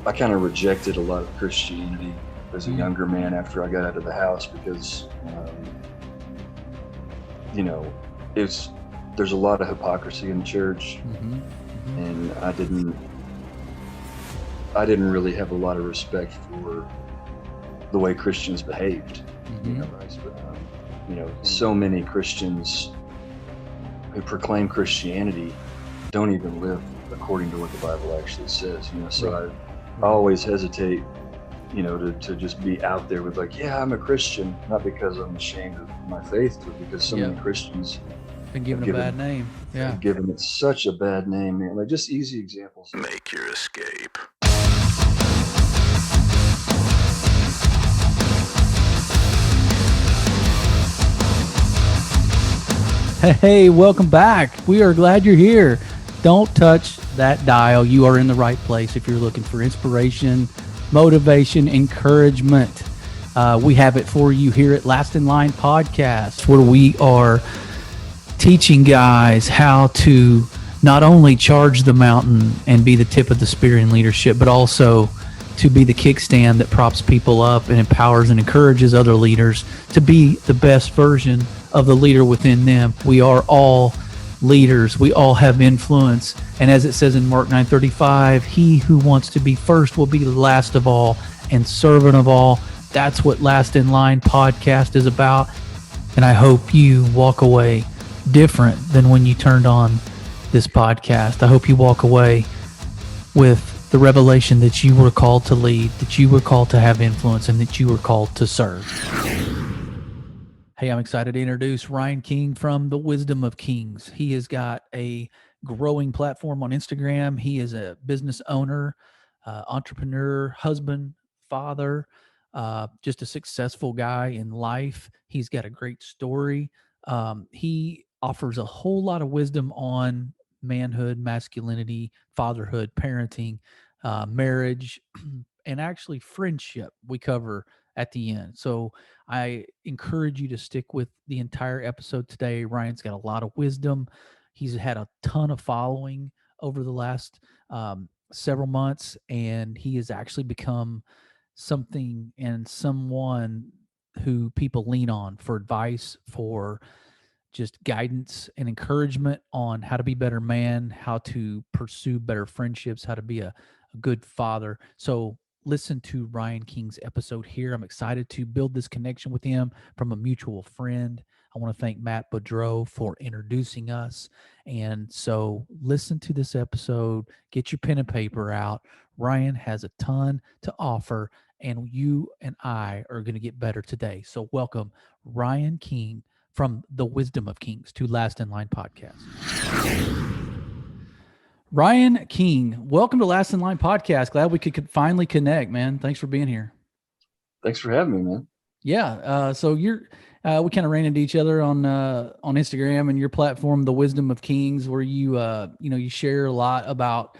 I kind of rejected a lot of Christianity as a younger man after I got out of the house because, there's a lot of hypocrisy in the church, and I didn't really have a lot of respect for the way Christians behaved. So many Christians who proclaim Christianity don't even live according to what the Bible actually says. So I always hesitate, to just be out there with like, yeah, I'm a Christian, not because I'm ashamed of my faith, but because so many Christians been given a bad name. Yeah, given it such a bad name, man. Like, just easy examples. Make your escape. Hey, welcome back. We are glad you're here. Don't touch that dial. You are in the right place if you're looking for inspiration, motivation, encouragement. We have it for you here at Last in Line Podcast, where we are teaching guys how to not only charge the mountain and be the tip of the spear in leadership, but also to be the kickstand that props people up and empowers and encourages other leaders to be the best version of the leader within them. We are all leaders. We all have influence. And as it says in Mark 9:35, he who wants to be first will be the last of all and servant of all. That's what Last in Line Podcast is about. And I hope you walk away different than when you turned on this podcast. I hope you walk away with the revelation that you were called to lead, that you were called to have influence, and that you were called to serve. Hey, I'm excited to introduce Ryan King from The Wisdom of Kings. He has got a growing platform on Instagram. He is a business owner, entrepreneur, husband, father, just a successful guy in life. He's got a great story. He offers a whole lot of wisdom on manhood, masculinity, fatherhood, parenting, marriage, and actually friendship we cover at the end. So I encourage you to stick with the entire episode today. Ryan's got a lot of wisdom. He's had a ton of following over the last several months, and he has actually become something and someone who people lean on for advice, for just guidance and encouragement on how to be a better man, how to pursue better friendships, how to be a good father. So listen to Ryan King's episode here. I'm excited to build this connection with him from a mutual friend. I want to thank Matt Boudreau for introducing us. And so listen to this episode, get your pen and paper out. Ryan has a ton to offer, and you and I are going to get better today. So welcome Ryan King from The Wisdom of Kings to Last in Line Podcast. Ryan King, welcome to Last in Line Podcast. Glad we could finally connect, man. Thanks for being here. Thanks for having me, man. Yeah. So we kind of ran into each other on Instagram and your platform, The Wisdom of Kings, where you you share a lot about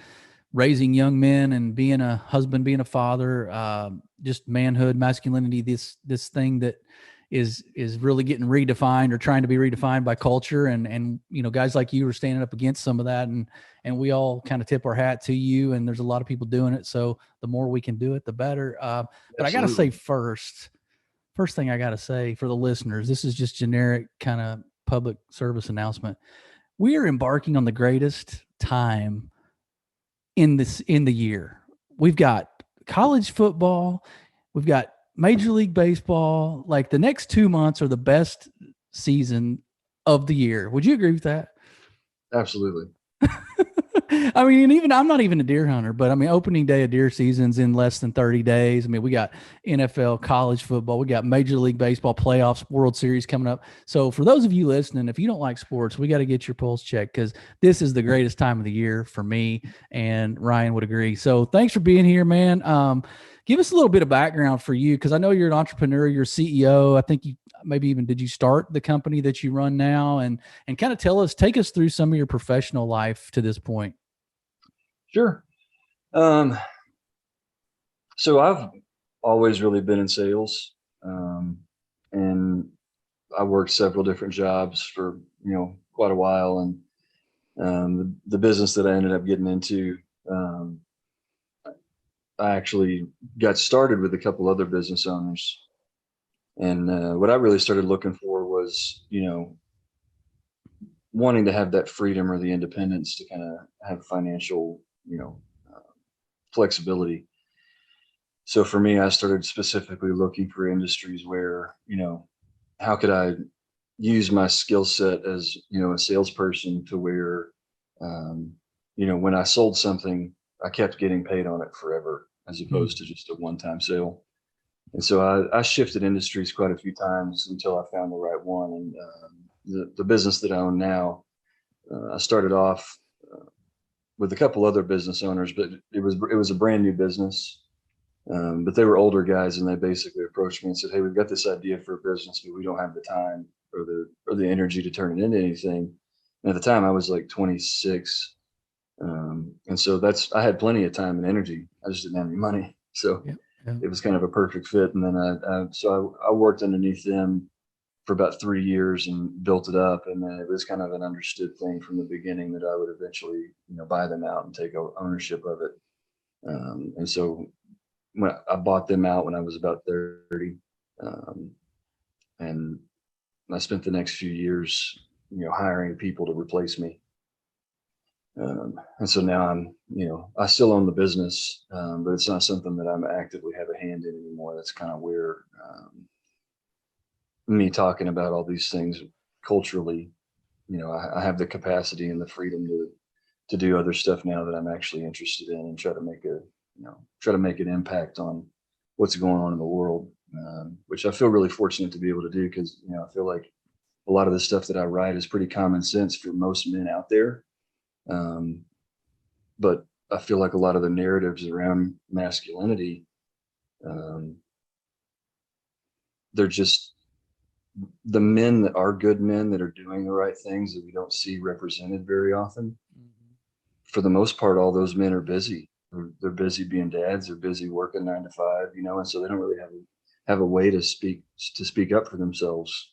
raising young men and being a husband, being a father, just manhood, masculinity, this thing that is really getting redefined or trying to be redefined by culture. And guys like you are standing up against some of that. And we all kind of tip our hat to you. And there's a lot of people doing it. So the more we can do it, the better. But I got to say first thing I got to say for the listeners, this is just generic kind of public service announcement. We are embarking on the greatest time in the year. We've got college football. We've got Major League Baseball. Like, the next 2 months are the best season of the year. Would you agree with that? Absolutely. I mean, even I'm not even a deer hunter, but I mean, opening day of deer season's in less than 30 days. I mean, we got NFL, college football, we got Major League Baseball playoffs, World Series coming up. So for those of you listening, if you don't like sports, we got to get your pulse checked, because this is the greatest time of the year for me, and Ryan would agree. So thanks for being here, man. Give us a little bit of background for you, because I know you're an entrepreneur, you're a CEO. I think you maybe even, did you start the company that you run now? And kind of take us through some of your professional life to this point. Sure. So I've always really been in sales, and I worked several different jobs for, quite a while. And the business that I ended up getting into, I actually got started with a couple other business owners. And what I really started looking for was, wanting to have that freedom or the independence to kind of have financial, uh, flexibility. So for me, I started specifically looking for industries where, how could I use my skill set as, a salesperson to where, um, when I sold something, I kept getting paid on it forever as opposed to just a one-time sale. And so I shifted industries quite a few times until I found the right one. And the business that I own now, I started off with a couple other business owners, but it was a brand new business. But they were older guys, and they basically approached me and said, "Hey, we've got this idea for a business, but we don't have the time or the energy to turn it into anything." And at the time, I was like 26, and so I had plenty of time and energy. I just didn't have any money, so Yeah. Yeah. it was kind of a perfect fit. And then I worked underneath them for about 3 years and built it up. And then it was kind of an understood thing from the beginning that I would eventually, buy them out and take ownership of it. And so when I bought them out when I was about 30, um, and I spent the next few years, hiring people to replace me. And so now I still own the business, but it's not something that I'm actively have a hand in anymore. That's kind of where me talking about all these things culturally, I have the capacity and the freedom to do other stuff now that I'm actually interested in and try to make an impact on what's going on in the world, which I feel really fortunate to be able to do because, I feel like a lot of the stuff that I write is pretty common sense for most men out there. Um, but I feel like a lot of the narratives around masculinity, um, they're just the men that are good men that are doing the right things that we don't see represented very often. For the most part, all those men are busy. They're busy being dads. They're busy working 9 to 5, and so they don't really have a way to speak up for themselves.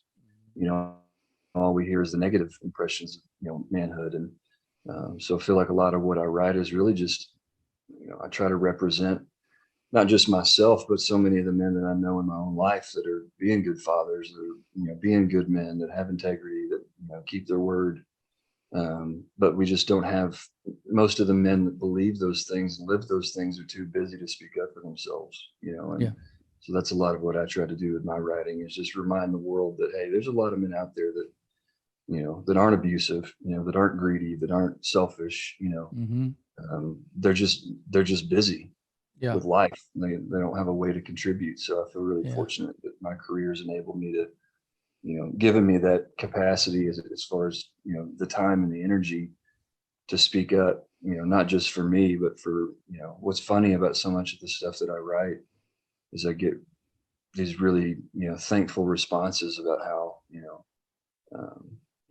All we hear is the negative impressions of manhood, and so I feel like a lot of what I write is really just I try to represent not just myself, but so many of the men that I know in my own life that are being good fathers, that are being good men, that have integrity, that keep their word. But we just don't have most of the men that believe those things and live those things are too busy to speak up for themselves, and Yeah. so that's a lot of what I try to do with my writing is just remind the world that, hey, there's a lot of men out there that, that aren't abusive, that aren't greedy, that aren't selfish, Mm-hmm. they're just busy Yeah. with life. They don't have a way to contribute. So I feel really Yeah. fortunate that my career has enabled me to, given me that capacity as far as, the time and the energy to speak up, not just for me, but for, what's funny about so much of the stuff that I write is I get these really, thankful responses about how,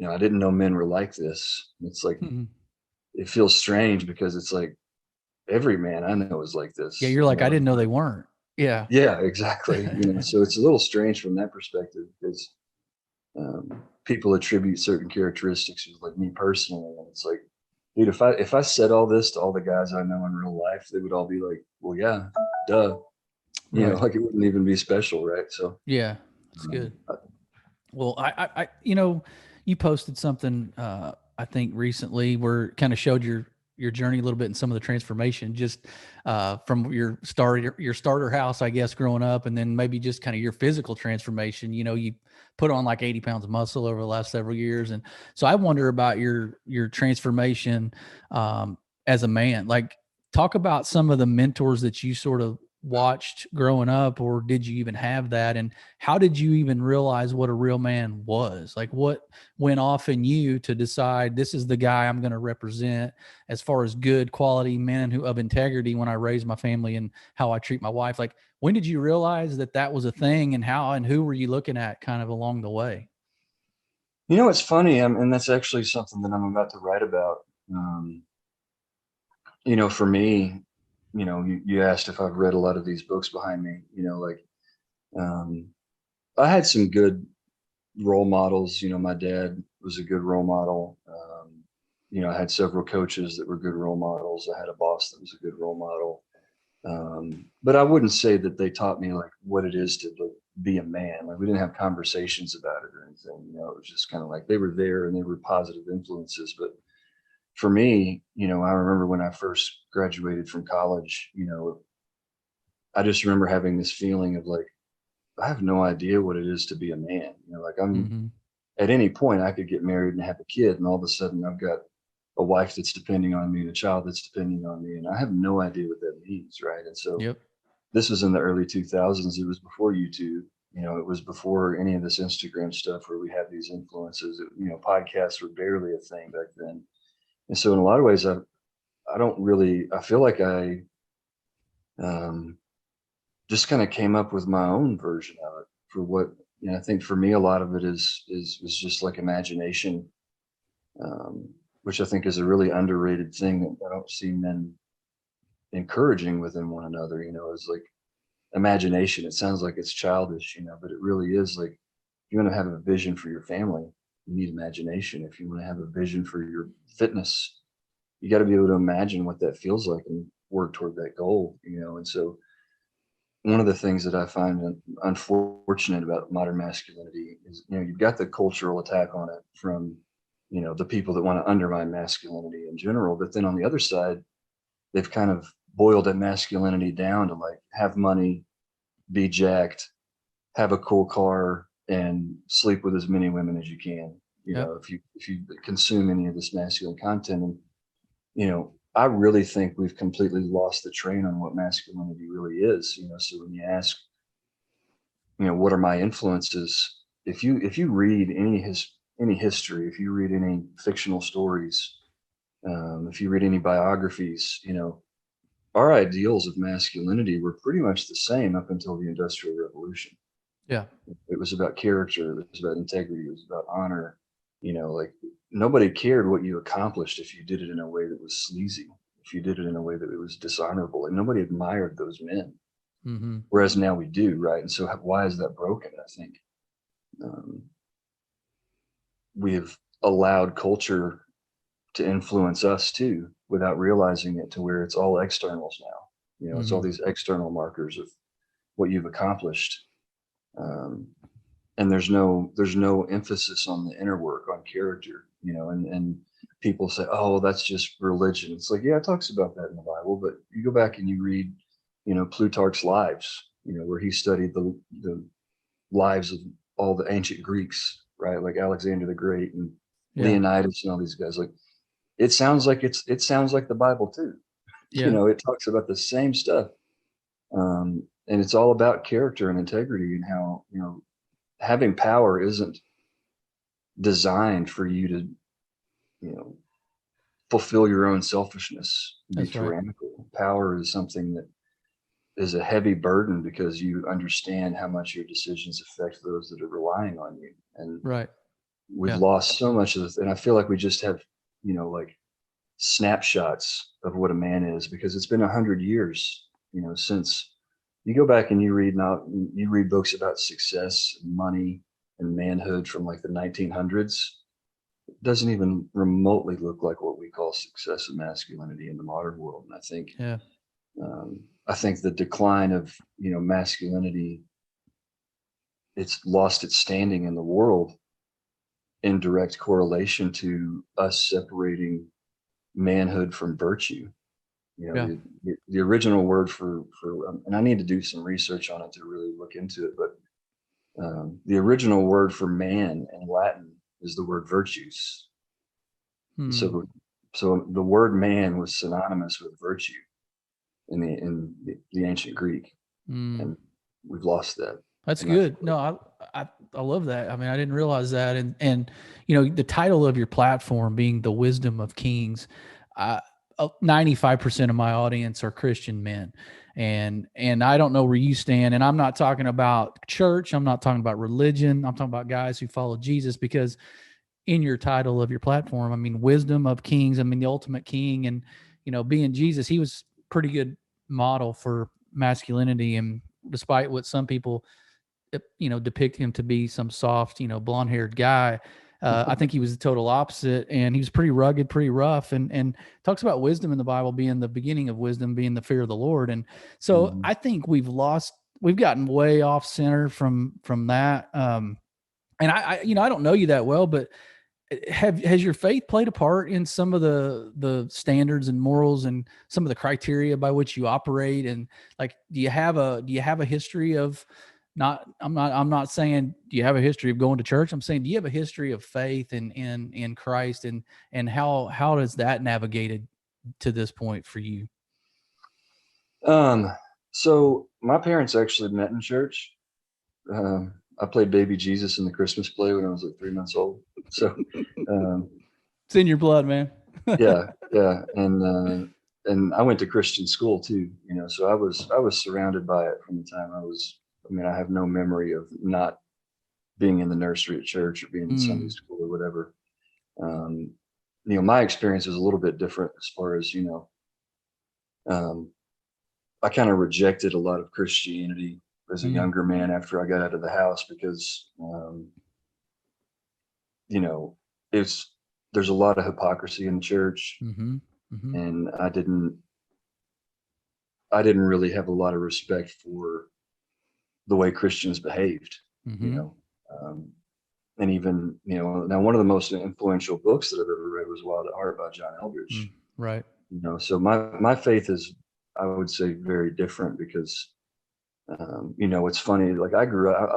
I didn't know men were like this. It's like, Mhm. it feels strange because it's like every man I know is like Yeah. this, You're like, I didn't know they weren't. Yeah. Yeah, exactly. So it's a little strange from that perspective because people attribute certain characteristics to like me personally, and it's like, dude, if I said all this to all the guys I know in real life, they would all be like, "Well, yeah, duh," Right. like it wouldn't even be special, right? So, Yeah. That's um, good. Well, you posted something, I think recently where it kind of showed your journey a little bit in some of the transformation, just from your starter house, I guess, growing up, and then maybe just kind of your physical transformation. You put on like 80 pounds of muscle over the last several years, and so I wonder about your transformation as a man. Like, talk about some of the mentors that you sort of watched growing up, or did you even have that? And how did you even realize what a real man was? Like, what went off in you to decide this is the guy I'm going to represent as far as good quality men who of integrity when I raise my family and how I treat my wife? Like, when did you realize that that was a thing, and how and who were you looking at kind of along the way? it's funny, and that's actually something that I'm about to write about. Um, for me, you asked if I've read a lot of these books behind me. Like um, I had some good role models. My dad was a good role model. I had several coaches that were good role models. I had a boss that was a good role model. But I wouldn't say that they taught me like what it is to like, be a man. Like we didn't have conversations about it or anything. It was just kind of like they were there and they were positive influences. But for me, I remember when I first graduated from college, I just remember having this feeling of like, I have no idea what it is to be a man. Like I'm Mm-hmm. at any point I could get married and have a kid, and all of a sudden I've got a wife that's depending on me and a child that's depending on me, and I have no idea what that means, right? And so Yep. this was in the early 2000s. It was before YouTube. It was before any of this Instagram stuff where we had these influences. Podcasts were barely a thing back then. And so in a lot of ways, I don't really, I feel like I um, just kind of came up with my own version of it for what, I think for me, a lot of it is just like imagination, um, which I think is a really underrated thing that I don't see men encouraging within one another, is like imagination. It sounds like it's childish, but it really is like, if you want to have a vision for your family, you need imagination. If you want to have a vision for your fitness, you got to be able to imagine what that feels like and work toward that goal, And so one of the things that I find unfortunate about modern masculinity is, you've got the cultural attack on it from, the people that want to undermine masculinity in general. But then on the other side, they've kind of boiled that masculinity down to like have money, be jacked, have a cool car, and sleep with as many women as you can. Yep. If you consume any of this masculine content, and I really think we've completely lost the train on what masculinity really is. So when you ask, what are my influences? If you read any history, if you read any fictional stories, if you read any biographies, our ideals of masculinity were pretty much the same up until the Industrial Revolution. Yeah. It was about character, it was about integrity, it was about honor. Like nobody cared what you accomplished if you did it in a way that was sleazy, if you did it in a way that it was dishonorable, and nobody admired those men. Mm-hmm. Whereas now we do, right? And so why is that broken? I think um, we have allowed culture to influence us too without realizing it, to where it's all externals now. It's all Mm-hmm. these external markers of what you've accomplished. Um, and there's no emphasis on the inner work, on character, and people say, oh, well, that's just religion. It's like, yeah, it talks about that in the Bible, but you go back and you read, Plutarch's lives, where he studied the lives of all the ancient Greeks, right? Like Alexander the Great and Yeah. Leonidas and all these guys. Like it sounds like the Bible too. Yeah. It talks about the same stuff. And it's all about character and integrity, and how, having power isn't designed for you to, you know, fulfill your own selfishness, be That's right. tyrannical. Power is something that is a heavy burden because you understand how much your decisions affect those that are relying on you. And Right. we've Yeah. lost so much of this. And I feel like we just have, like snapshots of what a man is, because it's been 100 years, since you go back and you read books about success and money and manhood from like the 1900s. It doesn't even remotely look like what we call success and masculinity in the modern world. And Yeah. I think the decline of, masculinity, it's lost its standing in the world in direct correlation to us separating manhood from virtue. Yeah. The original word and I need to do some research on it to really look into it, but the original word for man in Latin is the word virtus. Hmm. So the word man was synonymous with virtue in the ancient Greek, Hmm. and we've lost that. That's And I feel good. No, I love that. I mean, I didn't realize that. And the title of your platform being the Wisdom of Kings. 95% of my audience are Christian men, and I don't know where you stand. And I'm not talking about church. I'm not talking about religion. I'm talking about guys who follow Jesus, because in your title of your platform, I mean, Wisdom of Kings. I mean, the ultimate king, and being Jesus, he was pretty good model for masculinity. And despite what some people depict him to be, some soft, blonde haired guy, I think he was the total opposite, and he was pretty rugged, pretty rough, and talks about wisdom in the Bible being the beginning of wisdom, being the fear of the Lord. And so I think we've gotten way off center from that. And I don't know you that well, but has your faith played a part in some of the standards and morals and some of the criteria by which you operate? And like, do you have a history of I'm not saying do you have a history of going to church? I'm saying, do you have a history of faith in Christ, and how does that navigated to this point for you? So my parents actually met in church. I played baby Jesus in the Christmas play when I was like 3 months old. So, it's in your blood, man. yeah. And I went to Christian school too, so I was surrounded by it from the time I have no memory of not being in the nursery at church or being in Sunday school or whatever. My experience is a little bit different as far as, I kind of rejected a lot of Christianity as a younger man after I got out of the house because, there's a lot of hypocrisy in the church, and I didn't really have a lot of respect for the way Christians behaved, and even, now one of the most influential books that I've ever read was Wild at Heart by John Eldridge. Right. So my faith is, I would say, very different because, it's funny. Like I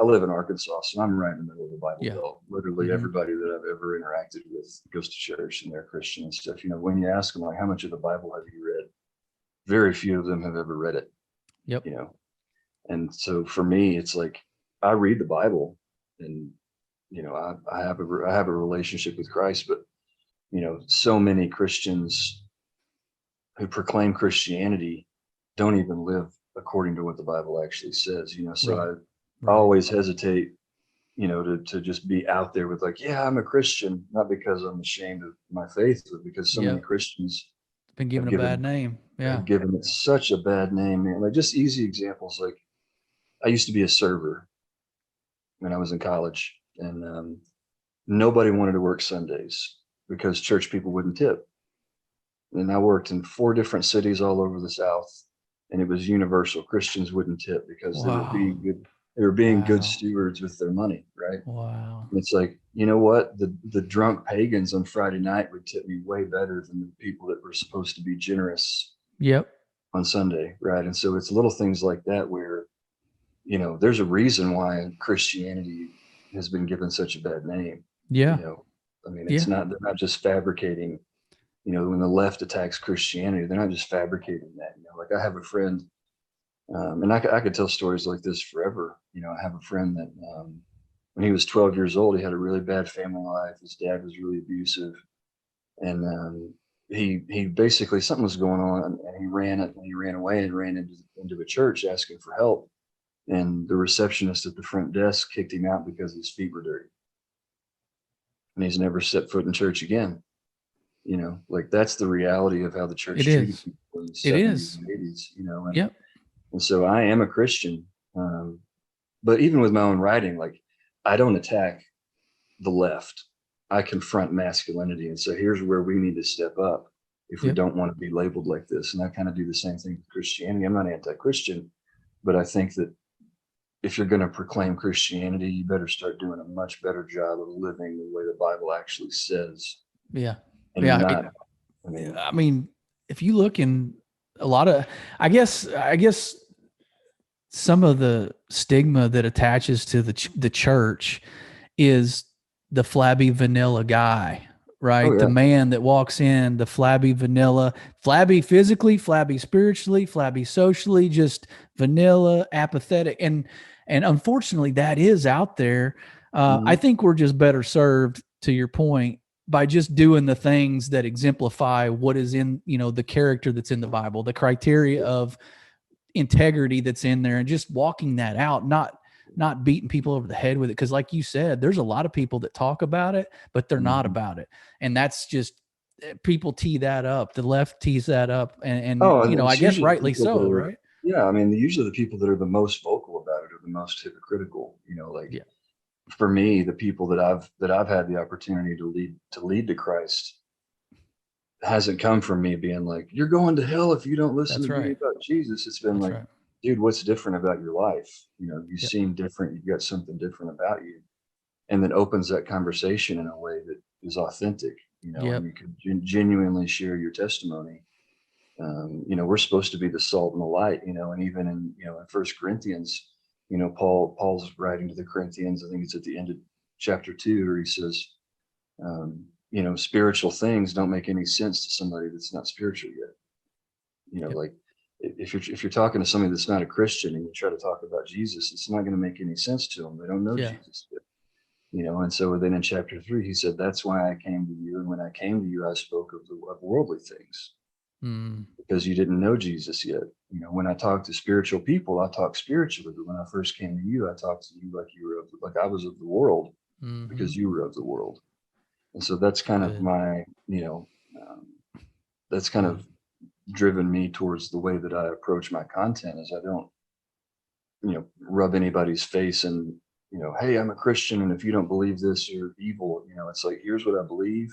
live in Arkansas, so I'm right in the middle of the Bible Belt. Literally everybody that I've ever interacted with goes to church and they're Christian and stuff. When you ask them, like, how much of the Bible have you read? Very few of them have ever read it. Yep. And so for me, it's like, I read the Bible and, I have a relationship with Christ, but, so many Christians who proclaim Christianity don't even live according to what the Bible actually says, so I always hesitate, to just be out there with like, yeah, I'm a Christian, not because I'm ashamed of my faith, but because so many Christians been given a bad name. Yeah. Have given it such a bad name, man. Like, just easy examples. Like, I used to be a server when I was in college, and nobody wanted to work Sundays because church people wouldn't tip. And I worked in 4 different cities all over the South, and it was universal. Christians wouldn't tip because they were being good. They were being good stewards with their money, right? Wow. And it's like, you know what? The drunk pagans on Friday night would tip me way better than the people that were supposed to be generous. Yep. On Sunday, right? And so it's little things like that where, there's a reason why Christianity has been given such a bad name. Yeah. It's not, they're not just fabricating, when the left attacks Christianity, they're not just fabricating that. Like, I have a friend, and I could tell stories like this forever. I have a friend that when he was 12 years old, he had a really bad family life. His dad was really abusive, and he basically, something was going on, and he ran away and ran into a church asking for help, and the receptionist at the front desk kicked him out because his feet were dirty, and he's never set foot in church again. Like, that's the reality of how the church treated people in the 70s and 80s. And so I am a Christian, but even with my own writing, like, I don't attack the left. I confront masculinity and say, here's where we need to step up if we don't want to be labeled like this. And I kind of do the same thing with Christianity. I'm not anti-Christian, but I think that if you're going to proclaim Christianity, you better start doing a much better job of living the way the Bible actually says. Yeah. And yeah. If you look in a lot of, I guess some of the stigma that attaches to the church is the flabby vanilla guy, right? The man that walks in, the flabby vanilla, flabby physically, flabby spiritually, flabby socially, just vanilla, apathetic. And unfortunately that is out there. I think we're just better served, to your point, by just doing the things that exemplify what is in, the character that's in the Bible, the criteria of integrity that's in there, and just walking that out, not beating people over the head with it. Cause like you said, there's a lot of people that talk about it, but they're not about it. And that's just, people tee that up. The left tees that up. And I guess rightly so, right? Yeah. Usually the people that are the most vocal about it are the most hypocritical, for me, the people that I've had the opportunity to lead to Christ hasn't come from me being like, you're going to hell if you don't listen That's to me right. about Jesus. It's been That's like, right. dude, what's different about your life? You Yep. seem different. You've got something different about you. And then opens that conversation in a way that is authentic, and Yep. you can genuinely share your testimony. We're supposed to be the salt and the light, and even in First Corinthians, Paul's writing to the Corinthians, I think it's at the end of chapter 2, where he says, spiritual things don't make any sense to somebody that's not spiritual yet. Yep. Like if you're talking to somebody that's not a Christian and you try to talk about Jesus, it's not going to make any sense to them. They don't know Yeah. Jesus yet. And so then in chapter 3, he said, that's why I came to you. And when I came to you, I spoke of worldly things because you didn't know Jesus yet. When I talk to spiritual people, I talk spiritually. But when I first came to you, I talked to you like you were like I was of the world because you were of the world. And so that's kind of my, that's kind of driven me towards the way that I approach my content is I don't, rub anybody's face and, hey, I'm a Christian, and if you don't believe this, you're evil. It's like, here's what I believe.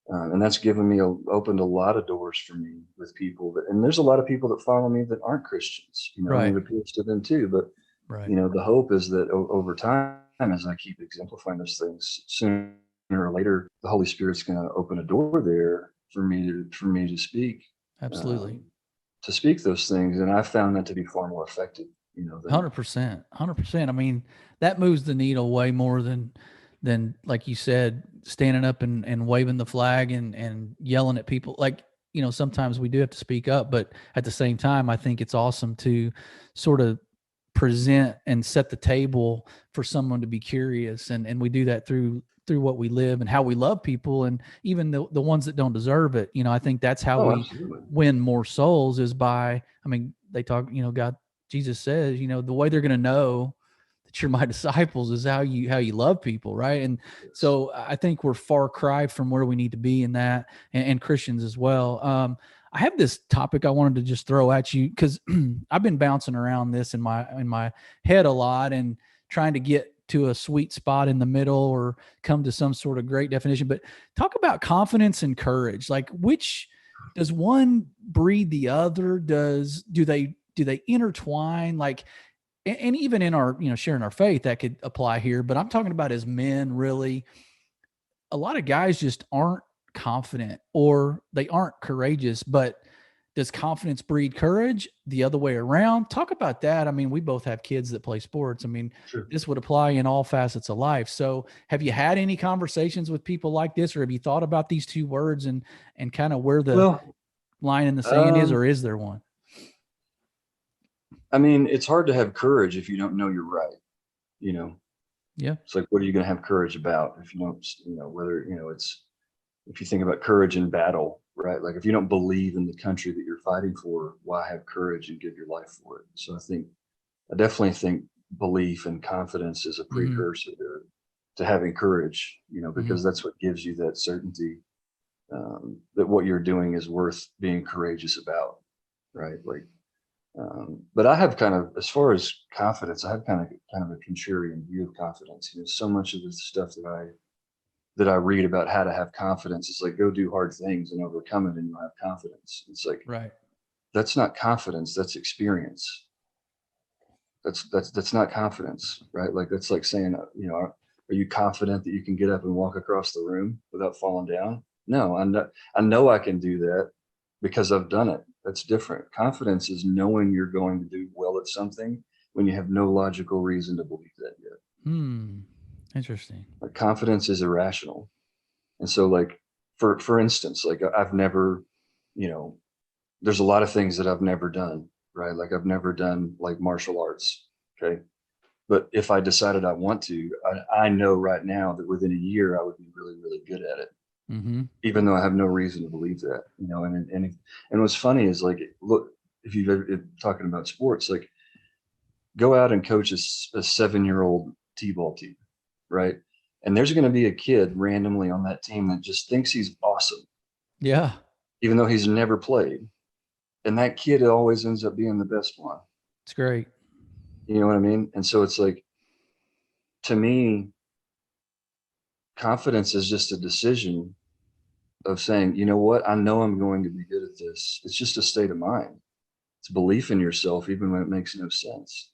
And that's given me opened a lot of doors for me with people and there's a lot of people that follow me that aren't Christians, Right. and it appeals to them too. But, Right. the hope is that over time, as I keep exemplifying those things, sooner or later, the Holy Spirit's going to open a door there for me to speak. Absolutely. To speak those things. And I found that to be far more effective, than 100%. 100%. I mean, that moves the needle way more than like you said, standing up and waving the flag and yelling at people. Like, sometimes we do have to speak up, but at the same time, I think it's awesome to sort of present and set the table for someone to be curious. And we do that through what we live and how we love people, and even the ones that don't deserve it. I think that's how we absolutely win more souls is by, I mean, they talk, God, Jesus says, the way they're going to know that you're my disciples is how you love people. Right. And so I think we're far cry from where we need to be in that, and Christians as well. I have this topic I wanted to just throw at you because I've been bouncing around this in my head a lot and trying to get to a sweet spot in the middle or come to some sort of great definition. But talk about confidence and courage. Like, which does one breed the other? Do they intertwine? Like, and even in our, sharing our faith, that could apply here. But I'm talking about as men, really, a lot of guys just aren't confident or they aren't courageous. But does confidence breed courage? The other way around? Talk about that. I mean, we both have kids that play sports. I mean, Sure. This would apply in all facets of life. So have you had any conversations with people like this, or have you thought about these two words and kind of where the line in the sand is, or is there one? I mean, it's hard to have courage if you don't know you're right. Yeah. It's like, what are you going to have courage about if you don't, whether, it's, if you think about courage in battle, right? Like if you don't believe in the country that you're fighting for, why have courage and give your life for it? So I definitely think belief and confidence is a precursor to having courage, because that's what gives you that certainty that what you're doing is worth being courageous about, right? Like, but I have kind of, as far as confidence, I have kind of a contrarian view of confidence. So much of the stuff that I read about how to have confidence is like, go do hard things and overcome it and you'll have confidence. It's like, Right. That's not confidence, that's experience. That's not confidence, right? Like that's like saying, are you confident that you can get up and walk across the room without falling down? No, I know I can do that because I've done it. That's different. Confidence is knowing you're going to do well at something when you have no logical reason to believe that yet. Interesting. Like confidence is irrational. And so like, for instance, like I've never, there's a lot of things that I've never done, right? Like I've never done like martial arts. Okay. But if I decided I want to, I know right now that within a year I would be really, really good at it. Even though I have no reason to believe that, and what's funny is like, look, if you've ever talking about sports, like go out and coach a 7-year-old t-ball team, right? And there's going to be a kid randomly on that team that just thinks he's awesome. Yeah. Even though he's never played. And that kid always ends up being the best one. It's great. You know what I mean? And so it's like, to me, confidence is just a decision of saying, you know what, I know I'm going to be good at this. It's just a state of mind. It's belief in yourself, even when it makes no sense.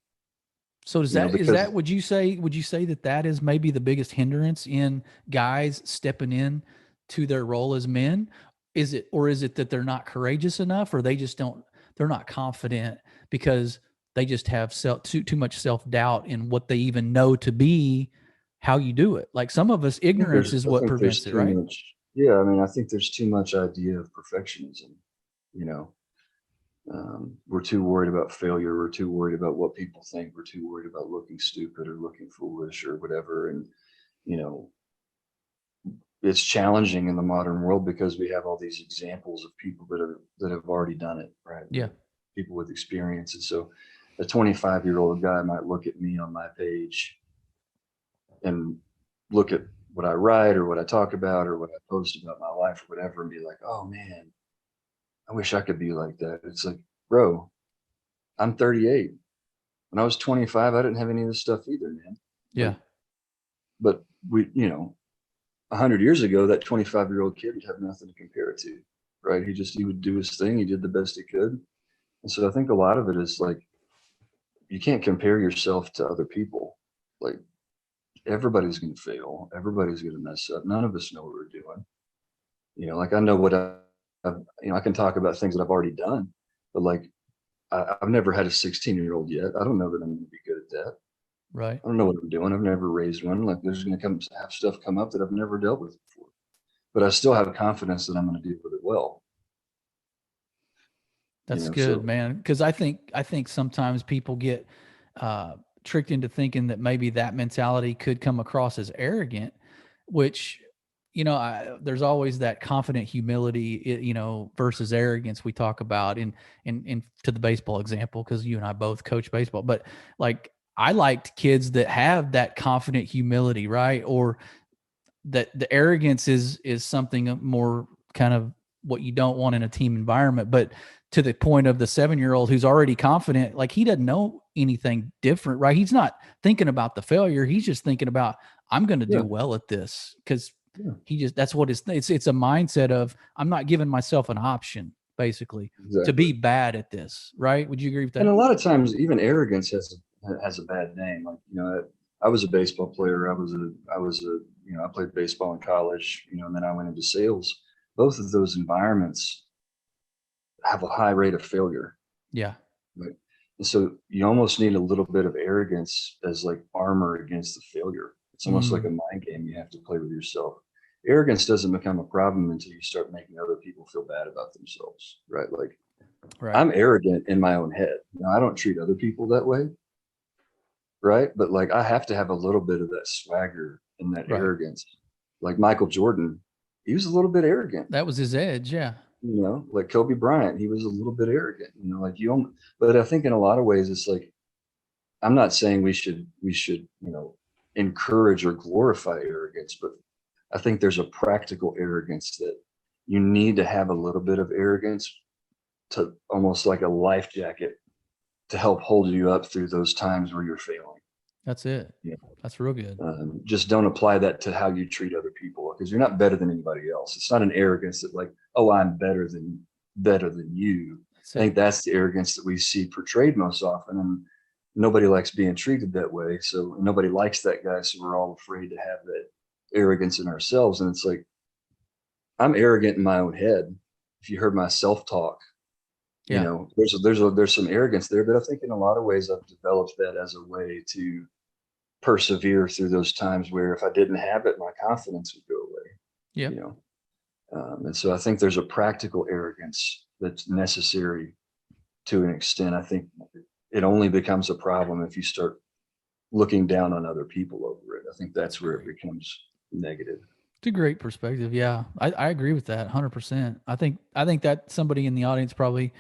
So is that would you say that is maybe the biggest hindrance in guys stepping in to their role as men? Is it that they're not courageous enough, or they're not confident because they just have too much self-doubt in what they even know to be how you do it? Like some of us, ignorance is what prevents it, right? Yeah, I mean, I think there's too much idea of perfectionism. You know, we're too worried about failure. We're too worried about what people think. We're too worried about looking stupid or looking foolish or whatever. And, you know, it's challenging in the modern world because we have all these examples of people that have already done it, right? Yeah. People with experience. And so a 25-year-old guy might look at me on my page and look at what I write or what I talk about or what I post about my life or whatever and be like, oh man, I wish I could be like that. It's like, bro, I'm 38. When I was 25, I didn't have any of this stuff either, man. Yeah. But we, 100 years ago, that 25-year-old kid would have nothing to compare it to, right? He would do his thing. He did the best he could. And so I think a lot of it is like, you can't compare yourself to other people. Like everybody's going to fail. Everybody's going to mess up. None of us know what we're doing. Like I know what I can talk about things that I've already done, but like I've never had a 16-year-old yet. I don't know that I'm going to be good at that. Right. I don't know what I'm doing. I've never raised one. Like there's going to have stuff come up that I've never dealt with before, but I still have confidence that I'm going to deal with it well. That's good, man. Because I think sometimes people get tricked into thinking that maybe that mentality could come across as arrogant, which there's always that confident humility, versus arrogance we talk about in to the baseball example, because you and I both coach baseball. But like I liked kids that have that confident humility, right? Or that the arrogance is something more kind of what you don't want in a team environment. But to the point of the 7-year-old who's already confident, like he doesn't know anything different, right? He's not thinking about the failure. He's just thinking about, I'm going to do well at this, because that's what it's a mindset of, I'm not giving myself an option basically to be bad at this. Right. Would you agree with that? And a lot of times even arrogance has a bad name. Like, I was a baseball player. I played baseball in college, and then I went into sales. Both of those environments have a high rate of failure. Yeah. Right. And so you almost need a little bit of arrogance as like armor against the failure. It's almost like a mind game you have to play with yourself. Arrogance doesn't become a problem until you start making other people feel bad about themselves, right? Like I'm arrogant in my own head. I don't treat other people that way, right? But like I have to have a little bit of that swagger and that arrogance. Like Michael Jordan, he was a little bit arrogant. That was his edge, yeah. Like Kobe Bryant, he was a little bit arrogant. But I think in a lot of ways, it's like, I'm not saying we should encourage or glorify arrogance, but I think there's a practical arrogance that you need to have a little bit of arrogance to almost like a life jacket to help hold you up through those times where you're failing. That's it. Yeah. That's real good. Just don't apply that to how you treat other people, because you're not better than anybody else. It's not an arrogance that like, oh, I'm better than you. I think that's the arrogance that we see portrayed most often, and nobody likes being treated that way. So nobody likes that guy. So we're all afraid to have that arrogance in ourselves. And it's like, I'm arrogant in my own head. If you heard my self-talk, there's some arrogance there, but I think in a lot of ways I've developed that as a way to persevere through those times where if I didn't have it, my confidence would go away. Yeah. And so I think there's a practical arrogance that's necessary to an extent. I think it only becomes a problem if you start looking down on other people over it. I think that's where it becomes negative. It's a great perspective. Yeah, I agree with that 100%. I think that somebody in the audience probably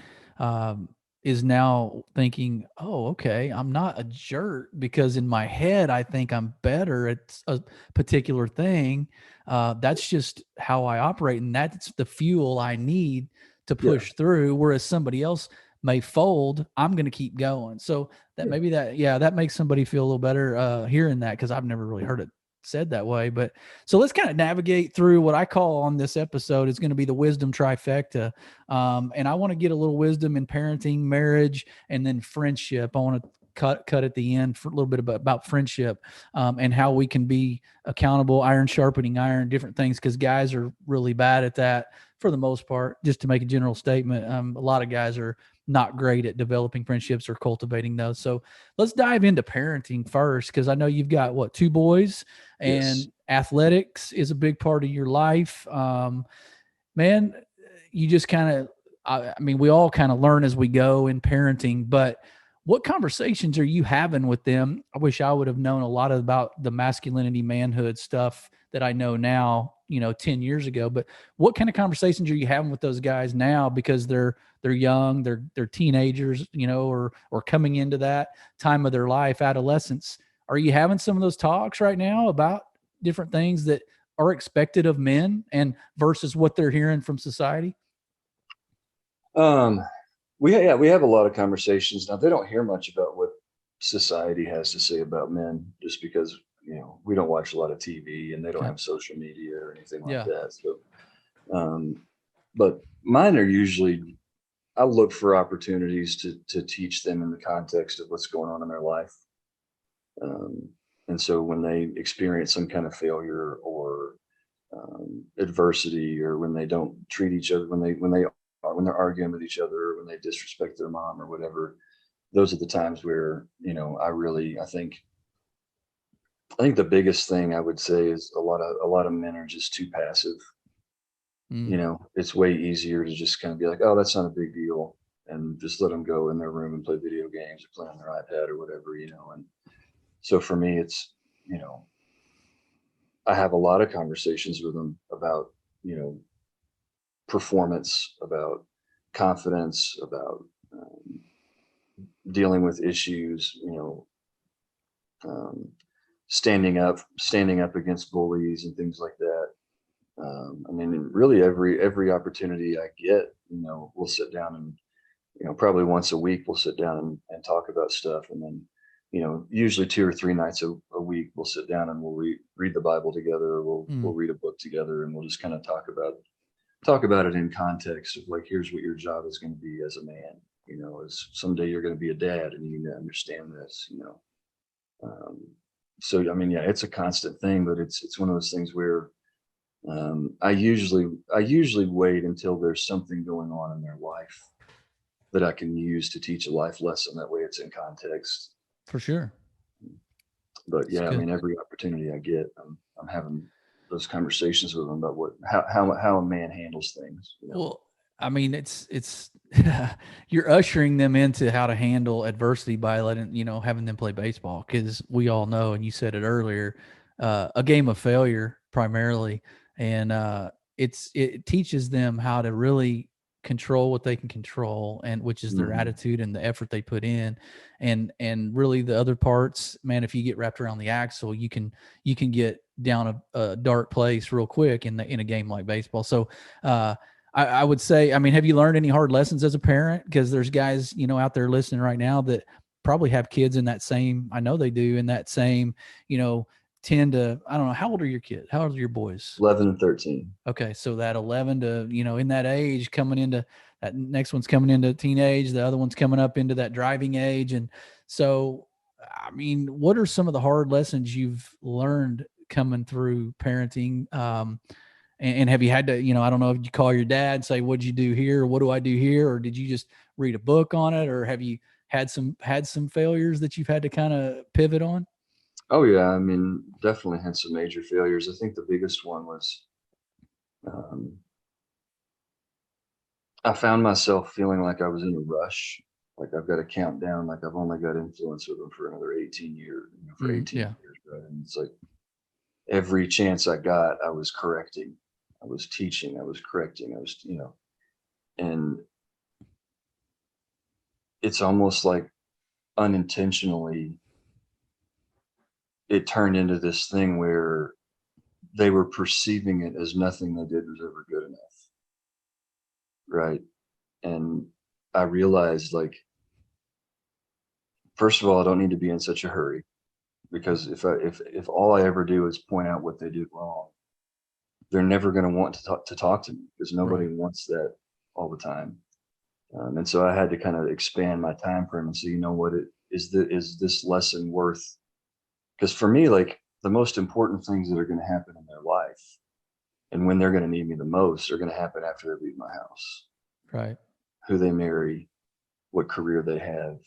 is now thinking, oh, okay, I'm not a jerk, because in my head, I think I'm better at a particular thing. That's just how I operate. And that's the fuel I need to push through. Whereas somebody else may fold, I'm going to keep going. So that maybe that makes somebody feel a little better hearing that, because I've never really heard it said that way. But so let's kind of navigate through what I call on this episode is going to be the wisdom trifecta. And I want to get a little wisdom in parenting, marriage, and then friendship. I want to cut at the end for a little bit about friendship, and how we can be accountable, iron sharpening iron, different things, because guys are really bad at that for the most part. Just to make a general statement, a lot of guys are not great at developing friendships or cultivating those. So let's dive into parenting first, because I know you've got two boys, and Yes. athletics is a big part of your life. Man, you just kind of, I mean, we all kind of learn as we go in parenting, but what conversations are you having with them? I wish I would have known a lot about the masculinity, manhood stuff that I know now, 10 years ago. But what kind of conversations are you having with those guys now? Because they're young, they're teenagers, or coming into that time of their life, adolescence. Are you having some of those talks right now about different things that are expected of men and versus what they're hearing from society? We have a lot of conversations now. They don't hear much about what society has to say about men, just because we don't watch a lot of TV and they don't Okay. have social media or anything like Yeah. that. So, but mine are usually, I look for opportunities to teach them in the context of what's going on in their life. And so when they experience some kind of failure or adversity, or when they don't treat each other, when they're arguing with each other, or when they disrespect their mom or whatever, those are the times where I think the biggest thing I would say is a lot of men are just too passive. It's way easier to just kind of be like, oh, that's not a big deal, and just let them go in their room and play video games or play on their iPad or whatever. And so for me, it's, I have a lot of conversations with them about, performance, about confidence, about dealing with issues, um, standing up against bullies and things like that. I mean, really every opportunity I get, we'll sit down and, probably once a week we'll sit down and talk about stuff. And then, usually 2 or 3 nights a week we'll sit down and we'll read the Bible together, or we'll read a book together, and we'll just kind of talk about it in context of like, here's what your job is going to be as a man. Is someday you're going to be a dad, and you need to understand this. So I mean, yeah, it's a constant thing, but it's one of those things where I usually wait until there's something going on in their life that I can use to teach a life lesson. That way, it's in context. For sure. But yeah, I mean, every opportunity I get, I'm having those conversations with them about how a man handles things. Well, I mean, it's you're ushering them into how to handle adversity by having them play baseball, because we all know, and you said it earlier, a game of failure primarily, and it teaches them how to really control what they can control, and which is their attitude and the effort they put in, and really the other parts, man. If you get wrapped around the axle, you can get down a dark place real quick in a game like baseball. So I would say, I mean, have you learned any hard lessons as a parent? Because there's guys, out there listening right now that probably have kids in that same, I know they do, in that same, 10 to, I don't know, how old are your kids? How old are your boys? 11 and 13. Okay. So that 11 to, in that age, coming into that next one's coming into teenage, the other one's coming up into that driving age. And so, I mean, what are some of the hard lessons you've learned coming through parenting? And have you had to, I don't know if you call your dad and say, what'd you do here? Or what do I do here? Or did you just read a book on it? Or have you had some failures that you've had to kind of pivot on? Oh yeah. I mean, definitely had some major failures. I think the biggest one was, I found myself feeling like I was in a rush. Like I've got to count down, like I've only got influence with them for another 18 years, for 18 Yeah. years. Right. And it's like every chance I got, I was correcting. I was teaching, I was correcting, I was, and it's almost like unintentionally it turned into this thing where they were perceiving it as nothing they did was ever good enough. Right. And I realized, like, first of all, I don't need to be in such a hurry, because if all I ever do is point out what they did wrong, they're never going to want to talk to me, because nobody Right. wants that all the time. And so I had to kind of expand my time frame and say, you know what, is this lesson worth? Because for me, like, the most important things that are going to happen in their life, and when they're going to need me the most, are going to happen after they leave my house. Right. Who they marry, what career they have,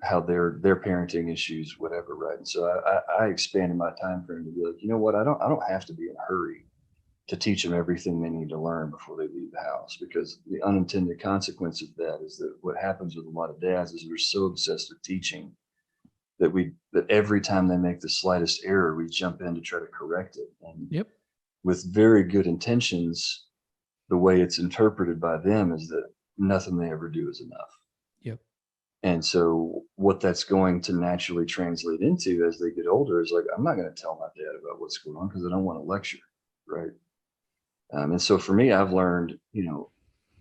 how their parenting issues, whatever, right? And so I expanded my time frame to be like, you know what, I don't have to be in a hurry to teach them everything they need to learn before they leave the house, because the unintended consequence of that is that what happens with a lot of dads is they're so obsessed with teaching that every time they make the slightest error, we jump in to try to correct it. And Yep. with very good intentions, the way it's interpreted by them is that nothing they ever do is enough. Yep. And so what that's going to naturally translate into as they get older is like, I'm not going to tell my dad about what's going on because I don't want to lecture, right? And so for me, I've learned,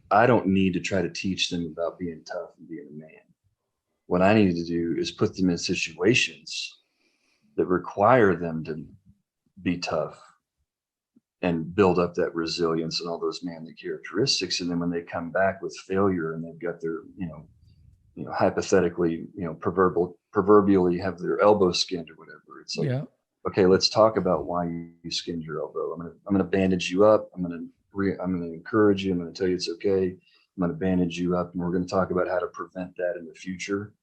I don't need to try to teach them about being tough and being a man. What I need to do is put them in situations that require them to be tough and build up that resilience and all those manly characteristics. And then when they come back with failure and they've got their, hypothetically, proverbially have their elbow skinned or whatever, it's like, Yeah. okay, let's talk about why you skinned your elbow. I'm gonna bandage you up. I'm gonna encourage you. I'm gonna tell you it's okay. I'm gonna bandage you up, and we're gonna talk about how to prevent that in the future.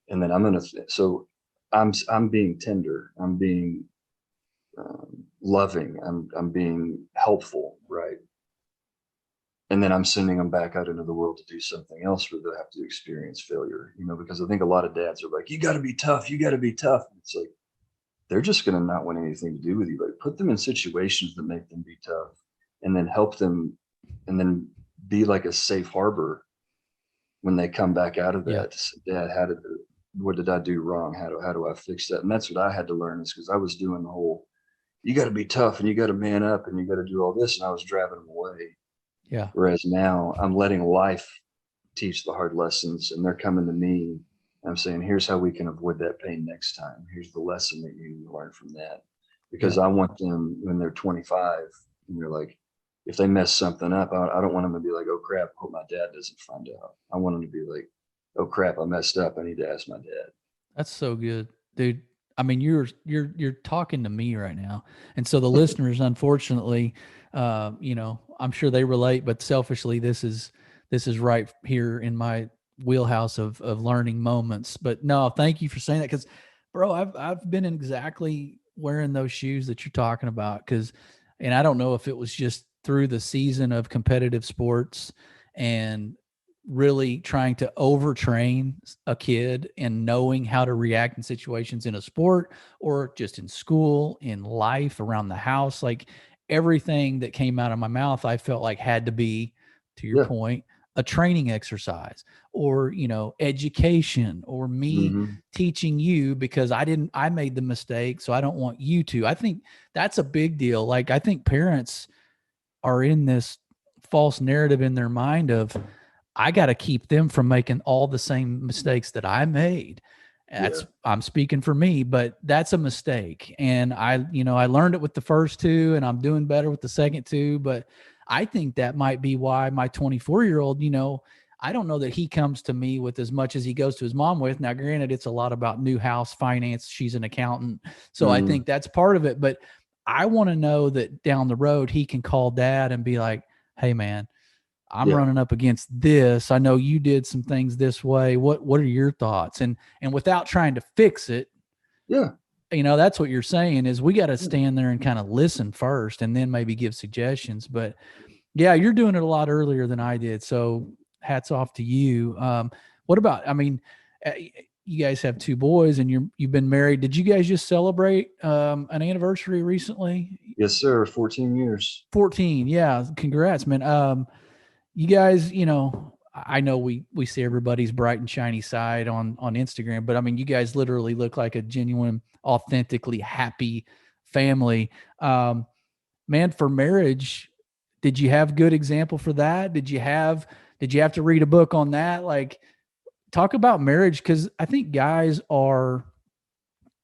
And then so I'm being tender. I'm being loving. I'm being helpful, right? And then I'm sending them back out into the world to do something else where they have to experience failure, because I think a lot of dads are like, you got to be tough. You got to be tough. And it's like, they're just going to not want anything to do with you. Like, put them in situations that make them be tough, and then help them, and then be like a safe harbor when they come back out of Yeah. that. To say, Dad, what did I do wrong? How do I fix that? And that's what I had to learn, is because I was doing the whole, you got to be tough and you got to man up and you got to do all this. And I was driving them away. Yeah. Whereas now I'm letting life teach the hard lessons, and they're coming to me. I'm saying, here's how we can avoid that pain next time. Here's the lesson that you need to learn from that. Because Yeah. I want them, when they're 25 and they're like, if they mess something up, I don't want them to be like, oh crap, I hope my dad doesn't find out. I want them to be like, oh crap, I messed up. I need to ask my dad. That's so good, dude. I mean, you're talking to me right now, and so the listeners, unfortunately, I'm sure they relate, but selfishly, this is right here in my wheelhouse of learning moments. But no, thank you for saying that, because, bro, I've been exactly wearing those shoes that you're talking about, and I don't know if it was just through the season of competitive sports and really trying to overtrain a kid and knowing how to react in situations in a sport or just in school, in life, around the house. Like, everything that came out of my mouth, I felt like had to be, to your Yeah. point, a training exercise, or, education, or me Hmm. teaching you, because I made the mistake. So I don't want you to. I think that's a big deal. Like, I think parents are in this false narrative in their mind of, I got to keep them from making all the same mistakes that I made. Yeah. I'm speaking for me, but that's a mistake. And I learned it with the first two, and I'm doing better with the second two. But I think that might be why my 24-year-old, I don't know that he comes to me with as much as he goes to his mom with. Now, granted, it's a lot about new house finance. She's an accountant. So I Hmm. think that's part of it. But I want to know that down the road, he can call dad and be like, hey, man, I'm Yeah. running up against this. I know you did some things this way. What are your thoughts? And without trying to fix it, Yeah. that's what you're saying, is we got to Yeah. stand there and kind of listen first and then maybe give suggestions. But yeah, you're doing it a lot earlier than I did. So hats off to you. What about, I mean, uh, you guys have two boys and you've been married. Did you guys just celebrate an anniversary recently? Yes, sir. 14 years. 14. Yeah. Congrats, man. You guys, I know we see everybody's bright and shiny side on Instagram, but I mean, you guys literally look like a genuine, authentically happy family. Um, Man, for marriage, did you have good example for that? Did you have Did you have to read a book on that? Like, talk about marriage, because I think guys are,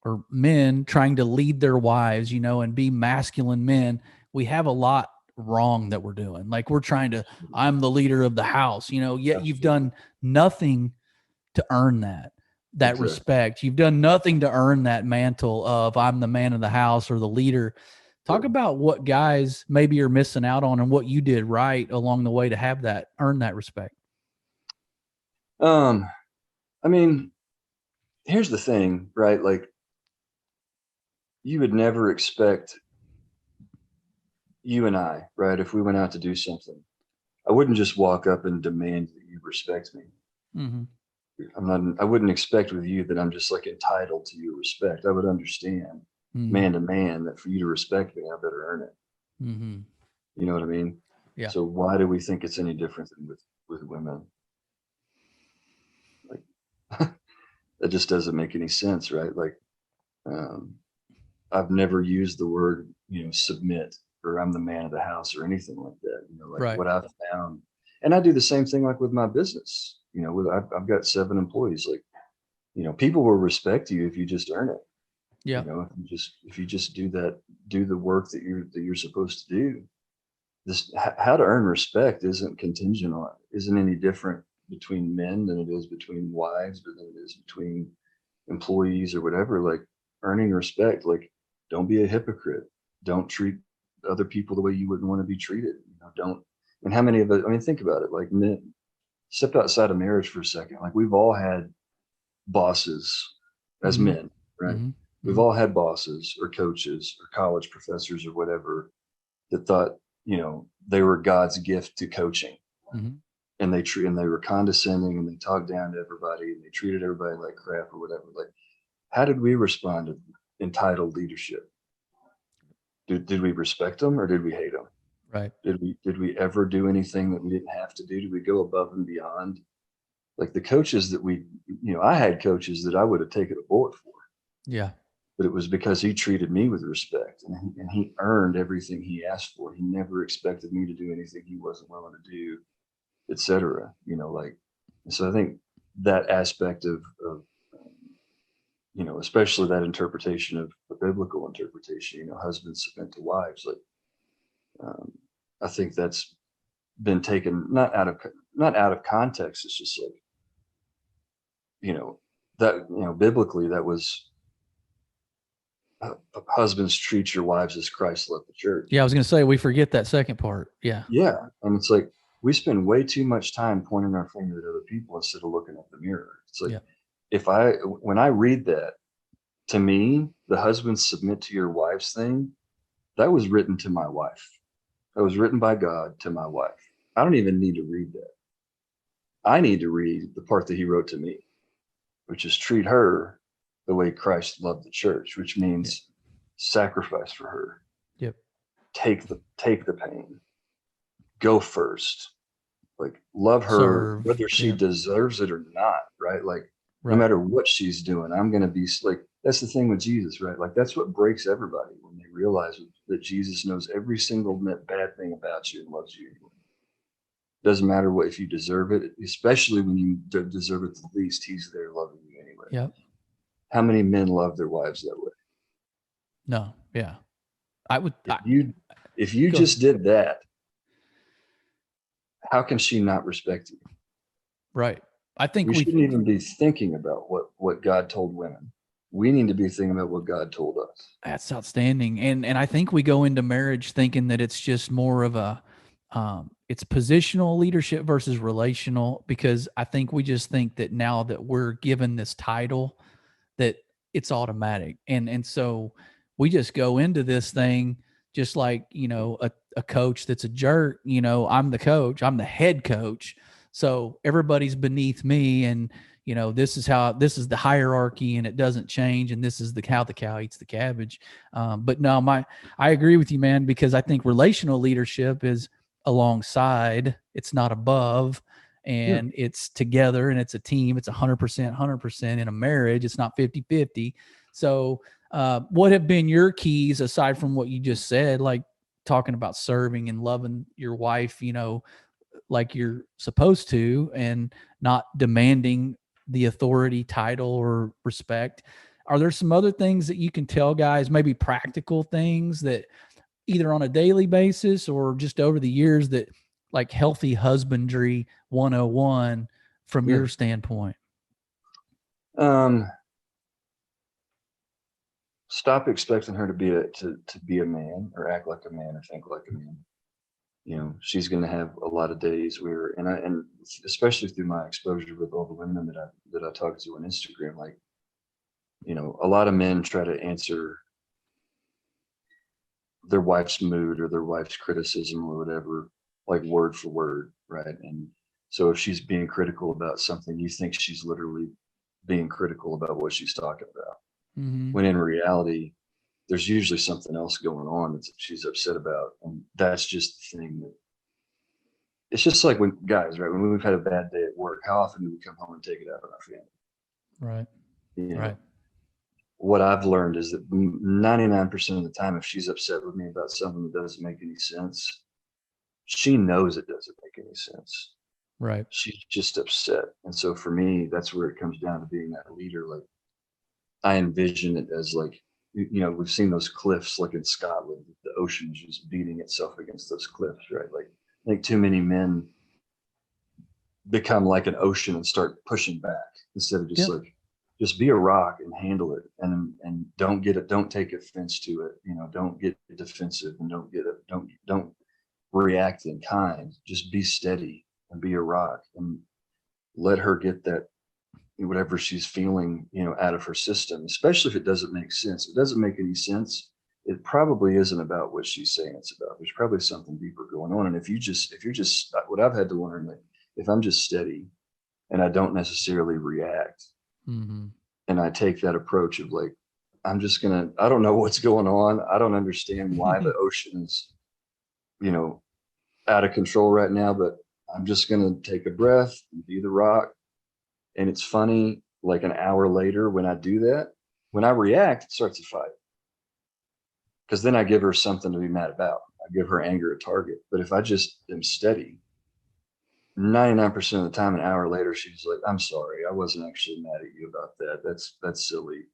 or men trying to lead their wives, and be masculine men. We have a lot wrong that we're doing. Like, we're trying to, I'm the leader of the house, yet you've done nothing to earn that Exactly. respect. You've done nothing to earn that mantle of I'm the man of the house or the leader. Talk about what guys maybe are missing out on and what you did right along the way to have that, earn that respect. I mean, here's the thing, right? Like, you would never expect you and I, right? If we went out to do something, I wouldn't just walk up and demand that you respect me. Mm-hmm. I wouldn't expect with you that I'm just like entitled to your respect. I would understand man to man that for you to respect me, I better earn it. Mm-hmm. You know what I mean? Yeah. So why do we think it's any different than with women? Like, that just doesn't make any sense, right? Like, I've never used the word, submit, or I'm the man of the house or anything like that. Right. What I've found, and I do the same thing like with my business. I've got 7 employees. Like, people will respect you if you just earn it. Yeah. If you just do the work that you're supposed to do. How to earn respect isn't any different between men than it is between wives, but than it is between employees or whatever. Like, earning respect, like, don't be a hypocrite. Don't treat other people the way you wouldn't want to be treated. Don't. And how many of us, I mean, think about it. Like, men, step outside of marriage for a second. Like, we've all had bosses as men, right? Mm-hmm. We've all had bosses or coaches or college professors or whatever that thought, they were God's gift to coaching. Mm-hmm. And they were condescending, and they talked down to everybody, and they treated everybody like crap or whatever. Like, how did we respond to entitled leadership? Did we respect them, or did we hate them? Right. Did we ever do anything that we didn't have to do? Did we go above and beyond? Like, the coaches that I had coaches that I would have taken a bullet for. Yeah. But it was because he treated me with respect, and he earned everything he asked for. He never expected me to do anything he wasn't willing to do, etc. So I think that aspect of especially that interpretation of the biblical interpretation, husbands submit to wives. Like, I think that's been taken not out of context. It's just like, that biblically, that was husbands, treat your wives as Christ loved the church. Yeah, I was going to say, we forget that second part. Yeah. Yeah, and it's like we spend way too much time pointing our finger at other people instead of looking at the mirror. It's like, when I read that, to me, the husbands submit to your wives thing, that was written to my wife. That was written by God to my wife. I don't even need to read that. I need to read the part that he wrote to me, which is treat her the way Christ loved the church, which means sacrifice for her. Yep. Take the pain. Go first. Like, love her, serve, whether she deserves it or not, right? Like, right. No matter what she's doing, I'm going to be like, that's the thing with Jesus, right? Like, that's what breaks everybody when they realize that Jesus knows every single bad thing about you and loves you anyway. Doesn't matter what, if you deserve it, especially when you deserve it the least, he's there loving you anyway. Yep. How many men love their wives that way? No. Yeah. I would. If you just did that, how can she not respect you? Right. I think we shouldn't even be thinking about what God told women. We need to be thinking about what God told us. That's outstanding. And I think we go into marriage thinking that it's just more of a, it's positional leadership versus relational, because I think we just think that now that we're given this title, that it's automatic. And so we just go into this thing just like, a coach that's a jerk. I'm the coach, I'm the head coach. So everybody's beneath me, and this is the hierarchy, and it doesn't change. And this is how the cow eats the cabbage. But no, I agree with you, man, because I think relational leadership is alongside, it's not above, and it's together, and it's a team. It's 100% in a marriage. It's not 50-50. So what have been your keys aside from what you just said, like talking about serving and loving your wife, like you're supposed to and not demanding the authority, title, or respect. Are there some other things that you can tell guys, maybe practical things that either on a daily basis or just over the years, that like healthy husbandry 101 from Yeah. your standpoint? Stop expecting her to be a man or act like a man or think like a man. You know, she's going to have a lot of days where, and especially through my exposure with all the women that I talk to on Instagram, like, you know, a lot of men try to answer their wife's mood or their wife's criticism or whatever, like word for word, right? And so if she's being critical about something, you think she's literally being critical about what she's talking about. Mm-hmm. When in reality, there's usually something else going on that she's upset about. And that's just the thing that it's just like when guys, right? When we've had a bad day at work, how often do we come home and take it out on our family? Right. You know, Right. what I've learned is that 99% of the time, if she's upset with me about something that doesn't make any sense, she knows it doesn't make any sense. Right. She's just upset. And so for me, that's where it comes down to being that leader. Like I envision it as like, you know, we've seen those cliffs like in Scotland, the ocean is just beating itself against those cliffs, right? Like I think too many men become like an ocean and start pushing back instead of just like, just be a rock and handle it and don't take offense to it. You know, don't get defensive and don't react in kind. Just be steady and be a rock and let her get that whatever she's feeling, you know, out of her system, especially if it doesn't make sense. If it doesn't make any sense, it probably isn't about what she's saying it's about. There's probably something deeper going on. And if you're just what I've had to learn, like if I'm just steady and I don't necessarily react, Mm-hmm. and I take that approach of like, I don't know what's going on. I don't understand why the ocean is, you know, out of control right now, but I'm just going to take a breath and be the rock. And it's funny, like an hour later when I do that, when I react, it starts a fight. Because then I give her something to be mad about. I give her anger a target. But if I just am steady, 99% of the time, an hour later, she's like, I'm sorry, I wasn't actually mad at you about that. That's silly.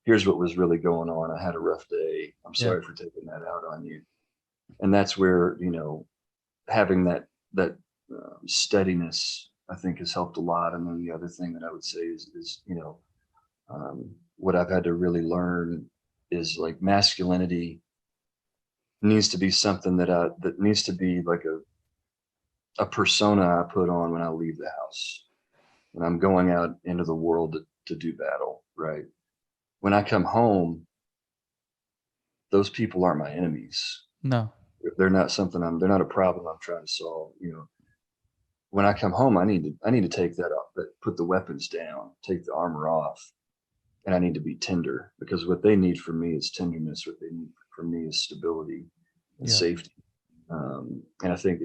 Here's what was really going on. I had a rough day. I'm sorry for taking that out on you. And that's where, you know, having that steadiness, I think, has helped a lot. And then the other thing that I would say is you know, what I've had to really learn is like masculinity needs to be something that needs to be like a persona I put on when I leave the house, when I'm going out into the world to do battle, right? When I come home, those people aren't my enemies. No. They're not they're not a problem I'm trying to solve. You know, when I come home, I need to take that off, put the weapons down, take the armor off, and I need to be tender because what they need from me is tenderness. What they need from me is stability and safety. And I think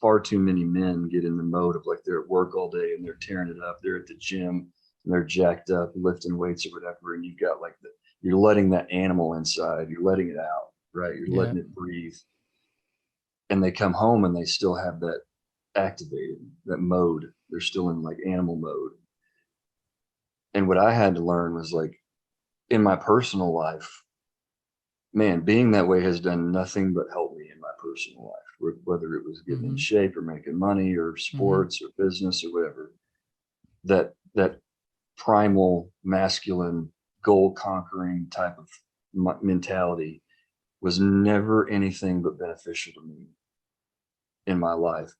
far too many men get in the mode of like they're at work all day and they're tearing it up. They're at the gym and they're jacked up, lifting weights or whatever, and you've got like you're letting that animal inside. You're letting it out, right? You're letting it breathe. And they come home and they still have that activated, that mode. They're still in like animal mode. And what I had to learn was like in my personal life, man, being that way has done nothing but help me in my personal life, whether it was getting in shape or making money or sports or business or whatever. That primal masculine goal conquering type of mentality was never anything but beneficial to me in my life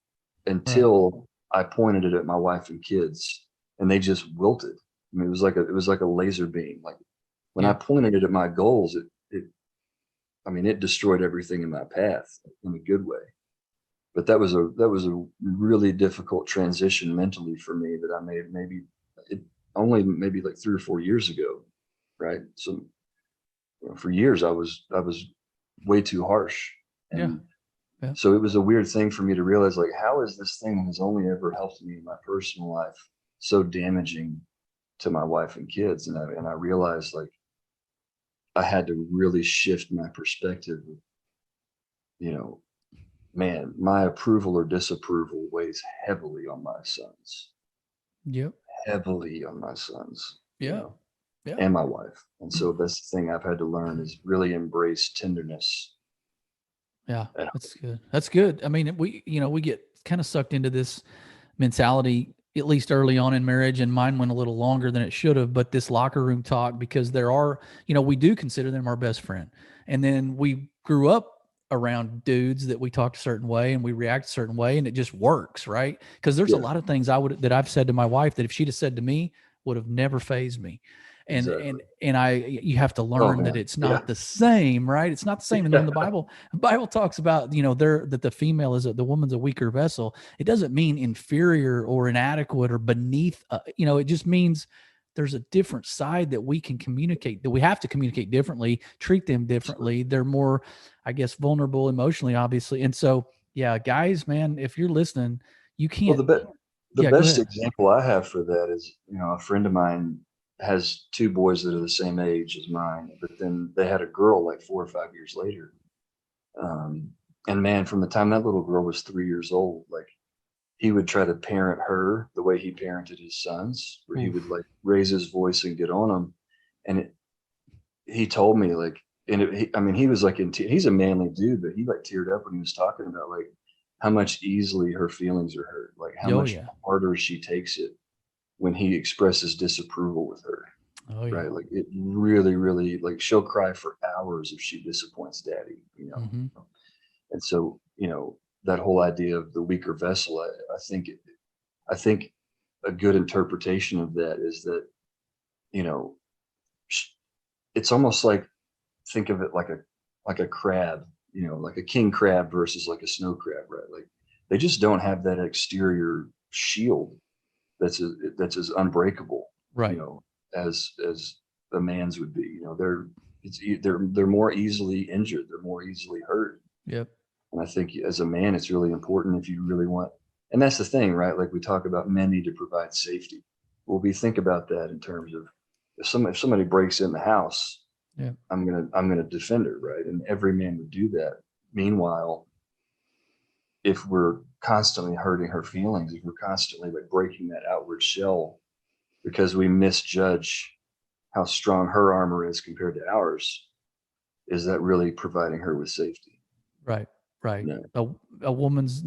until I pointed it at my wife and kids and they just wilted. I mean, it was like a laser beam. Like when I pointed it at my goals, it destroyed everything in my path in a good way. But that was a really difficult transition mentally for me that I made only maybe like 3 or 4 years ago. Right. So for years I was way too harsh. And so it was a weird thing for me to realize, like, how is this thing that has only ever helped me in my personal life so damaging to my wife and kids? And I realized like I had to really shift my perspective, you know, man, my approval or disapproval weighs heavily on my sons, Yep. heavily on my sons, Yeah. Yeah. and my wife. And so that's the thing I've had to learn is really embrace tenderness. Yeah. at That's good. That's good. I mean, we get kind of sucked into this mentality, at least early on in marriage, and mine went a little longer than it should have, but this locker room talk, because there are, we do consider them our best friend. And then we grew up around dudes that we talked a certain way and we react a certain way, and it just works, right? Because there's a Yeah, lot of things that I've said to my wife that if she'd have said to me would have never fazed me. And exactly. you have to Oh learn that man. it's Yeah. not the same, right? It's not the same. And when the Bible talks about, that the female the woman's a weaker vessel, it doesn't mean inferior or inadequate or beneath. It just means there's a different side that we can communicate, that we have to communicate differently, treat them differently. They're more, I guess, vulnerable emotionally, obviously. And so, yeah, guys, man, if you're listening, you Well, can't. the Yeah, go best ahead. example I have for that is, a friend of mine has two boys that are the same age as mine, but then they had a girl like 4 or 5 years later. Um, and man, from the time that little girl was 3 years old, like he would try to parent her the way he parented his sons, where he would Oof. like raise his voice and get on them. And he told me like, I mean, he was like he's a manly dude, but he like teared up when he was talking about like how much easily her feelings are hurt, like how Oh much yeah. harder she takes it when he expresses disapproval with her, Oh yeah. right? Like it really, really, like she'll cry for hours if she disappoints daddy, Mm-hmm. And so, that whole idea of the weaker vessel, I think a good interpretation of that is that, you know, it's almost like, think of it like a crab, like a king crab versus like a snow crab, right? Like they just don't have that exterior shield that's as unbreakable, you Right. know, as a man's would be. They're more easily injured, they're more easily hurt. Yep. And I think as a man, it's really important if you really want. And that's the thing, right? Like we talk about men need to provide safety. Well, we think about that in terms of if somebody breaks in the house, Yep. I'm gonna defend her, right? And every man would do that. Meanwhile, if we're constantly hurting her feelings, if we're constantly like breaking that outward shell because we misjudge how strong her armor is compared to ours, is that really providing her with safety? Right. Right. No. A woman's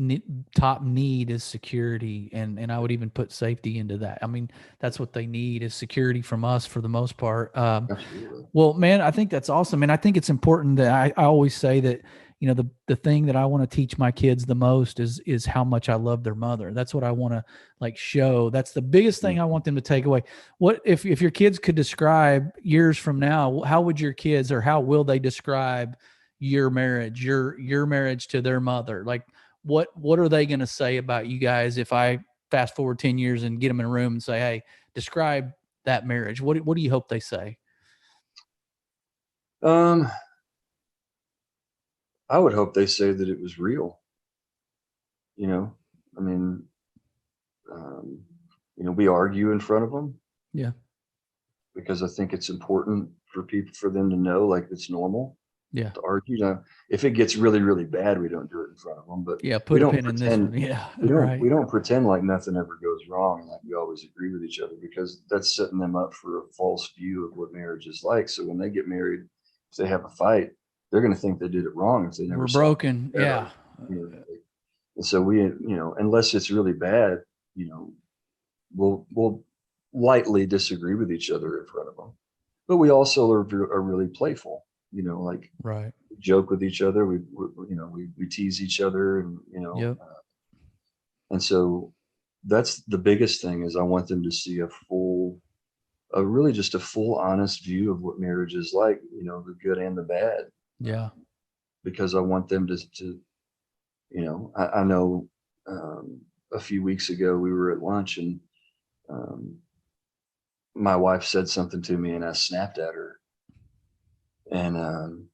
top need is security, and I would even put safety into that. I mean, that's what they need is security from us for the most part. Absolutely. Well, man, I think that's awesome. And I think it's important that I always say that, the thing that I want to teach my kids the most is how much I love their mother. That's what I want to like show. That's the biggest thing I want them to take away. What if your kids could describe years from now, how would your kids, or how will they describe your marriage, your marriage to their mother? Like what are they going to say about you guys if I fast forward 10 years and get them in a room and say, "Hey, describe that marriage." What do you hope they say? Um, I would hope they say that it was real. You know, I mean, um, we argue in front of them Yeah. because I think it's important for them to know like it's normal Yeah. to argue. Now, if it gets really, really bad, we don't do it in front of them, but Yeah. we Put a don't pin in this one. pretend Yeah. we Right. don't pretend like nothing ever goes wrong and like we always agree with each other because that's setting them up for a false view of what marriage is like. So when they get married, if they have a fight, they're going to think they did it wrong if they never We're saw broken. that Yeah. argument. And so unless it's really bad, you know, we'll lightly disagree with each other in front of them, but we also are really playful. Like Right. we joke with each other. We tease each other, and Yep. and so that's the biggest thing is I want them to see really just a full, honest view of what marriage is like. The good and the bad, Yeah. because I want them to I know a few weeks ago we were at lunch and um, my wife said something to me and I snapped at her, and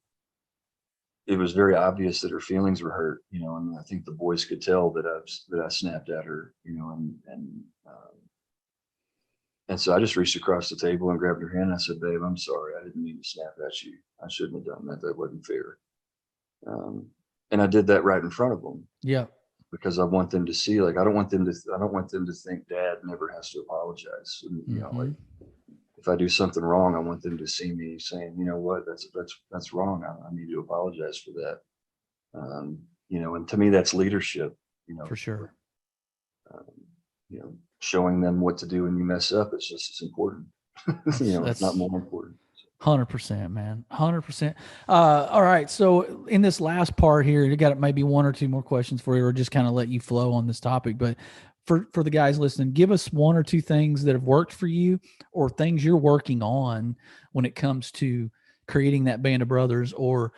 it was very obvious that her feelings were hurt, and I think the boys could tell that I snapped at her, and so I just reached across the table and grabbed her hand and I said, "Babe, I'm sorry. I didn't mean to snap at you. I shouldn't have done that. That wasn't fair." Um, And I did that right in front of them. Yeah. Because I want them to see, like, I don't want them to think dad never has to apologize. And, you know, like, if I do something wrong, I want them to see me saying, you know what, that's wrong. I need to apologize for that. You know, and to me, that's leadership, you know, For sure. um, you know, showing them what to do when you mess up is just as important, you know, if not more important. 100%, man. 100%. All right. So in this last part here, you got maybe one or two more questions for you, or just kind of let you flow on this topic. But for the guys listening, give us one or two things that have worked for you, or things you're working on when it comes to creating that band of brothers, or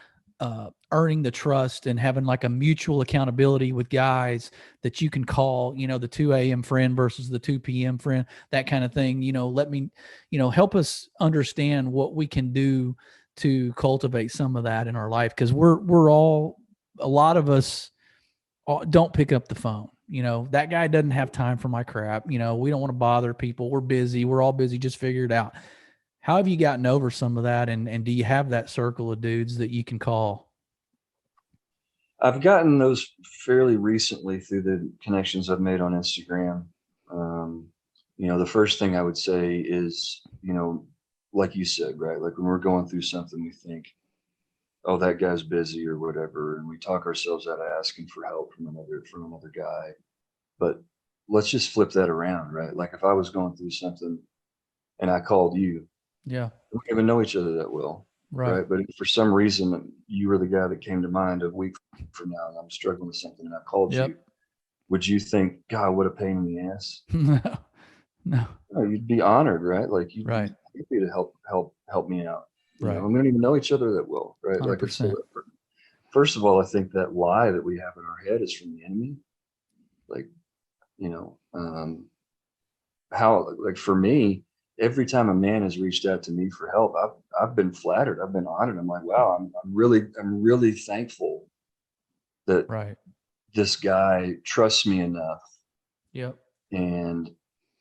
earning the trust and having like a mutual accountability with guys that you can call, you know, the 2 a.m. friend versus the 2 p.m. friend, that kind of thing. You know, let me, you know, help us understand what we can do to cultivate some of that in our life. Cause we're all, a lot of us don't pick up the phone. You know, that guy doesn't have time for my crap. You know, we don't want to bother people. We're busy. We're all busy. Just figure it out. How have you gotten over some of that? And do you have that circle of dudes that you can call? I've gotten those fairly recently through the connections I've made on Instagram. You know, the first thing I would say is, you know, like you said, right? Like when we're going through something, we think, oh, that guy's busy or whatever, and we talk ourselves out of asking for help from another guy. But let's just flip that around, right? Like if I was going through something and I called you, Yeah. we don't even know each other that well, Right. right? But if for some reason you were the guy that came to mind a week from now and I'm struggling with something and I called Yep. you, would you think, God, what a pain in the ass? No, no. No, you'd be honored, right? Like you'd Right. be happy to help me out. You know, Right. and we don't even know each other that well, right? Like it's 100%. first of all, I think that lie that we have in our head is from the enemy. Like, you know, how, like for me, every time a man has reached out to me for help, I've been flattered. I've been honored. I'm like, wow, I'm really thankful that Right. this guy trusts me enough Yep. and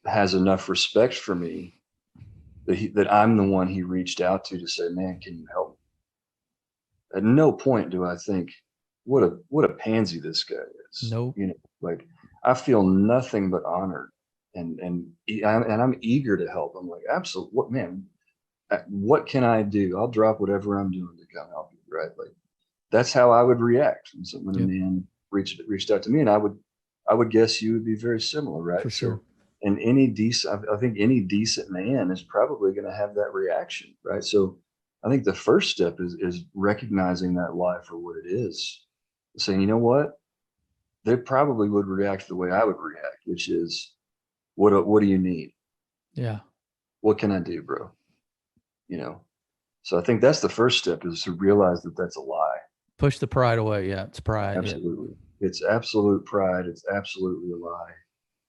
has enough respect for me that I'm the one he reached out to say, man, can you help me? At no point do I think, what a pansy this guy is. Nope. You know, like I feel nothing but honored and I'm eager to help. I'm like, absolutely, what man? What can I do? I'll drop whatever I'm doing to come help you, right? Like that's how I would react when a Yep. man reached out to me, and I would guess you would be very similar, right? For sure. So, and any decent, I think any decent man is probably going to have that reaction, right? So, I think the first step is recognizing that lie for what it is, saying, you know what, they probably would react the way I would react, which is, what do you need? Yeah. What can I do, bro? You know. So I think that's the first step is to realize that that's a lie. Push the pride away. Yeah. It's pride. Yeah. Absolutely. It's absolute pride. It's absolutely a lie.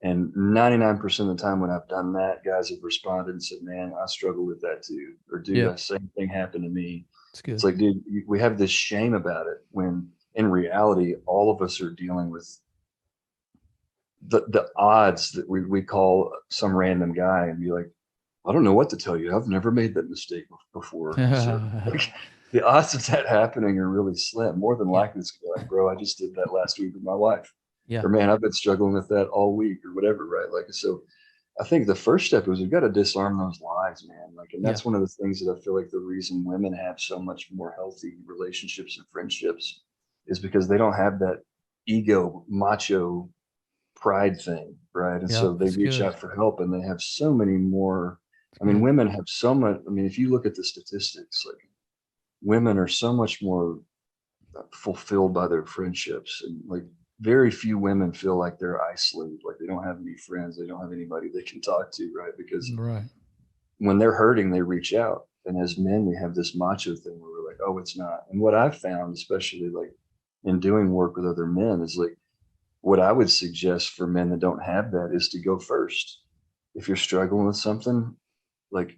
And 99% of the time when I've done that, guys have responded and said, man, I struggle with that too. Or dude, Yeah. that same thing happened to me. It's good. It's like, dude, we have this shame about it when in reality, all of us are dealing with the odds that we call some random guy and be like, I don't know what to tell you. I've never made that mistake before. So like, the odds of that happening are really slim. More than Yeah. likely, it's gonna be like, bro, I just did that last week with my wife. Yeah. Or man, I've been struggling with that all week or whatever, right? Like, so I think the first step is we've got to disarm those lies, man. Like, and Yeah. that's one of the things that I feel like the reason women have so much more healthy relationships and friendships is because they don't have that ego, macho pride thing, right? And Yeah. so they It's reach good. out for help and they have so many more. It's I mean, good. women have so much. I mean, if you look at the statistics, like women are so much more fulfilled by their friendships. And like very few women feel like they're isolated, like they don't have any friends, they don't have anybody they can talk to, right? Because Right. when they're hurting, they reach out. And as men, we have this macho thing where we're like, oh, it's not. And what I've found, especially like in doing work with other men, is like what I would suggest for men that don't have that is to go first. If you're struggling with something, like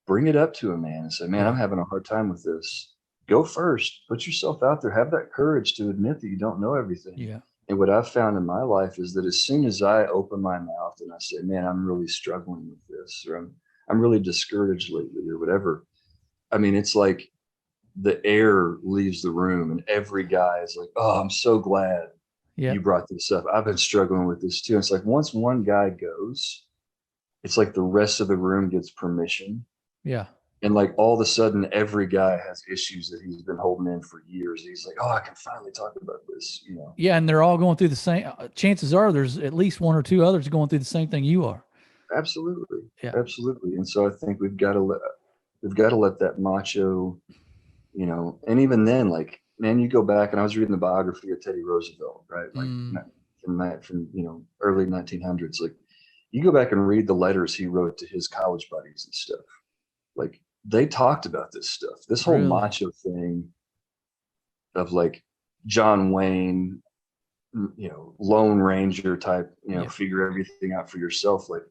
bring it up to a man and say, man, I'm Yeah. having a hard time with this. Go first, put yourself out there, have that courage to admit that you don't know everything. Yeah. And what I've found in my life is that as soon as I open my mouth and I say, man, I'm really struggling with this, or I'm really discouraged lately, or whatever. I mean, it's like the air leaves the room and every guy is like, oh, I'm so glad Yeah. you brought this up. I've been struggling with this too. It's like once one guy goes, it's like the rest of the room gets permission. Yeah. And like all of a sudden, every guy has issues that he's been holding in for years. He's like, oh, I can finally talk about this, you know? Yeah. And they're all going through the same, chances are there's at least one or two others going through the same thing you are. Absolutely. Yeah. Absolutely. And so I think we've got to let that macho, you know, and even then, like, man, you go back and I was reading the biography of Teddy Roosevelt, right? Like from, you know, early 1900s, like you go back and read the letters he wrote to his college buddies and stuff. Like they talked about this stuff, this whole macho thing of like John Wayne, you know, Lone Ranger type, you know, figure everything out for yourself. Like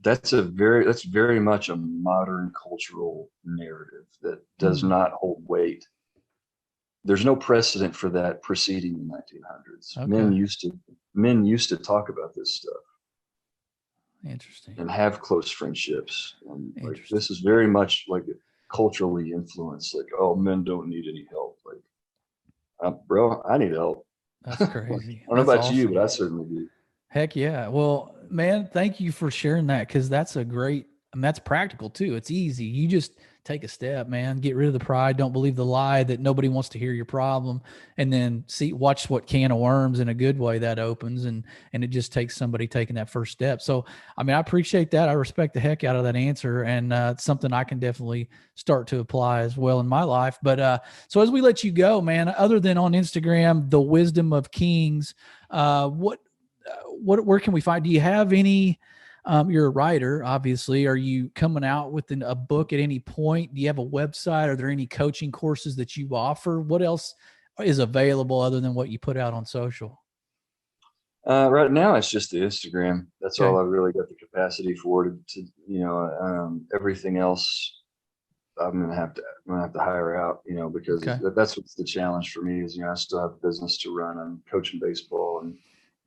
that's very much a modern cultural narrative that does not hold weight. There's no precedent for that preceding the 1900s. Okay. Men used to talk about this stuff. Interesting. And have close friendships. And like this is very much like culturally influenced. Like, oh, men don't need any help. Like, bro, I need help. That's crazy. I don't know about you, but I certainly do. Heck yeah. Well, man, thank you for sharing that because that's a great, I mean, that's practical too. It's easy. You just take a step, man. Get rid of the pride. Don't believe the lie that nobody wants to hear your problem. And then watch what can of worms in a good way that opens. And it just takes somebody taking that first step. So, I mean, I appreciate that. I respect the heck out of that answer. And it's something I can definitely start to apply as well in my life. But so as we let you go, man, other than on Instagram, The Wisdom of Kings, where can we find, do you have any, you're a writer, obviously. Are you coming out with a book at any point? Do you have a website? Are there any coaching courses that you offer? What else is available other than what you put out on social? Right now, it's just the Instagram. That's all I've really got the capacity for to you know, everything else I'm going to have to hire out, you know, because that's what's the challenge for me is, you know, I still have business to run. I'm coaching baseball and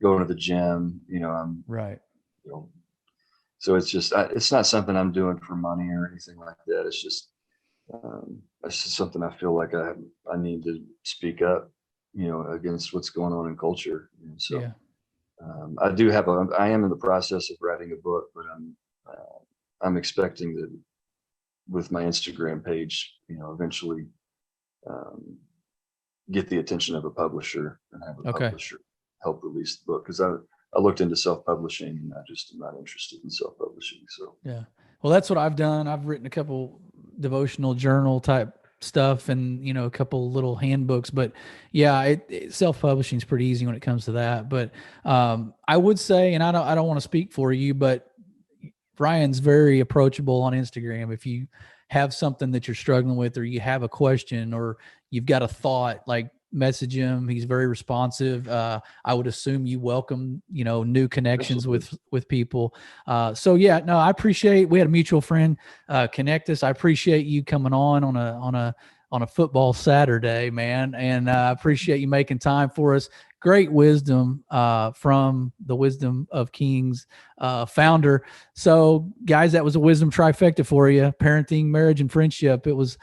going to the gym, you know, I'm you know, so it's just, it's not something I'm doing for money or anything like that. It's just something I feel like I need to speak up, you know, against what's going on in culture. And so I am in the process of writing a book, but I'm expecting that with my Instagram page, you know, eventually get the attention of a publisher and have a publisher help release the book. Cause I looked into self-publishing and I'm not interested in self-publishing. So, well, that's what I've done. I've written a couple devotional journal type stuff and, you know, a couple little handbooks, but self-publishing is pretty easy when it comes to that. But I would say, and I don't want to speak for you, but Ryan's very approachable on Instagram. If you have something that you're struggling with, or you have a question, or you've got a thought, like message him. He's very responsive. I would assume you welcome, you know, new connections with people. I appreciate, we had a mutual friend connect us. I appreciate you coming on a football Saturday, man. And I appreciate you making time for us. Great wisdom from the Wisdom of Kings founder. So guys, that was a wisdom trifecta for you. Parenting, marriage, and friendship. It was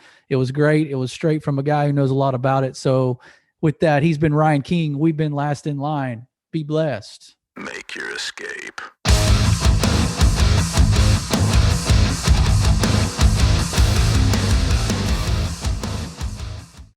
great. It was straight from a guy who knows a lot about it. So with that, he's been Ryan King. We've been Last in Line. Be blessed. Make your escape.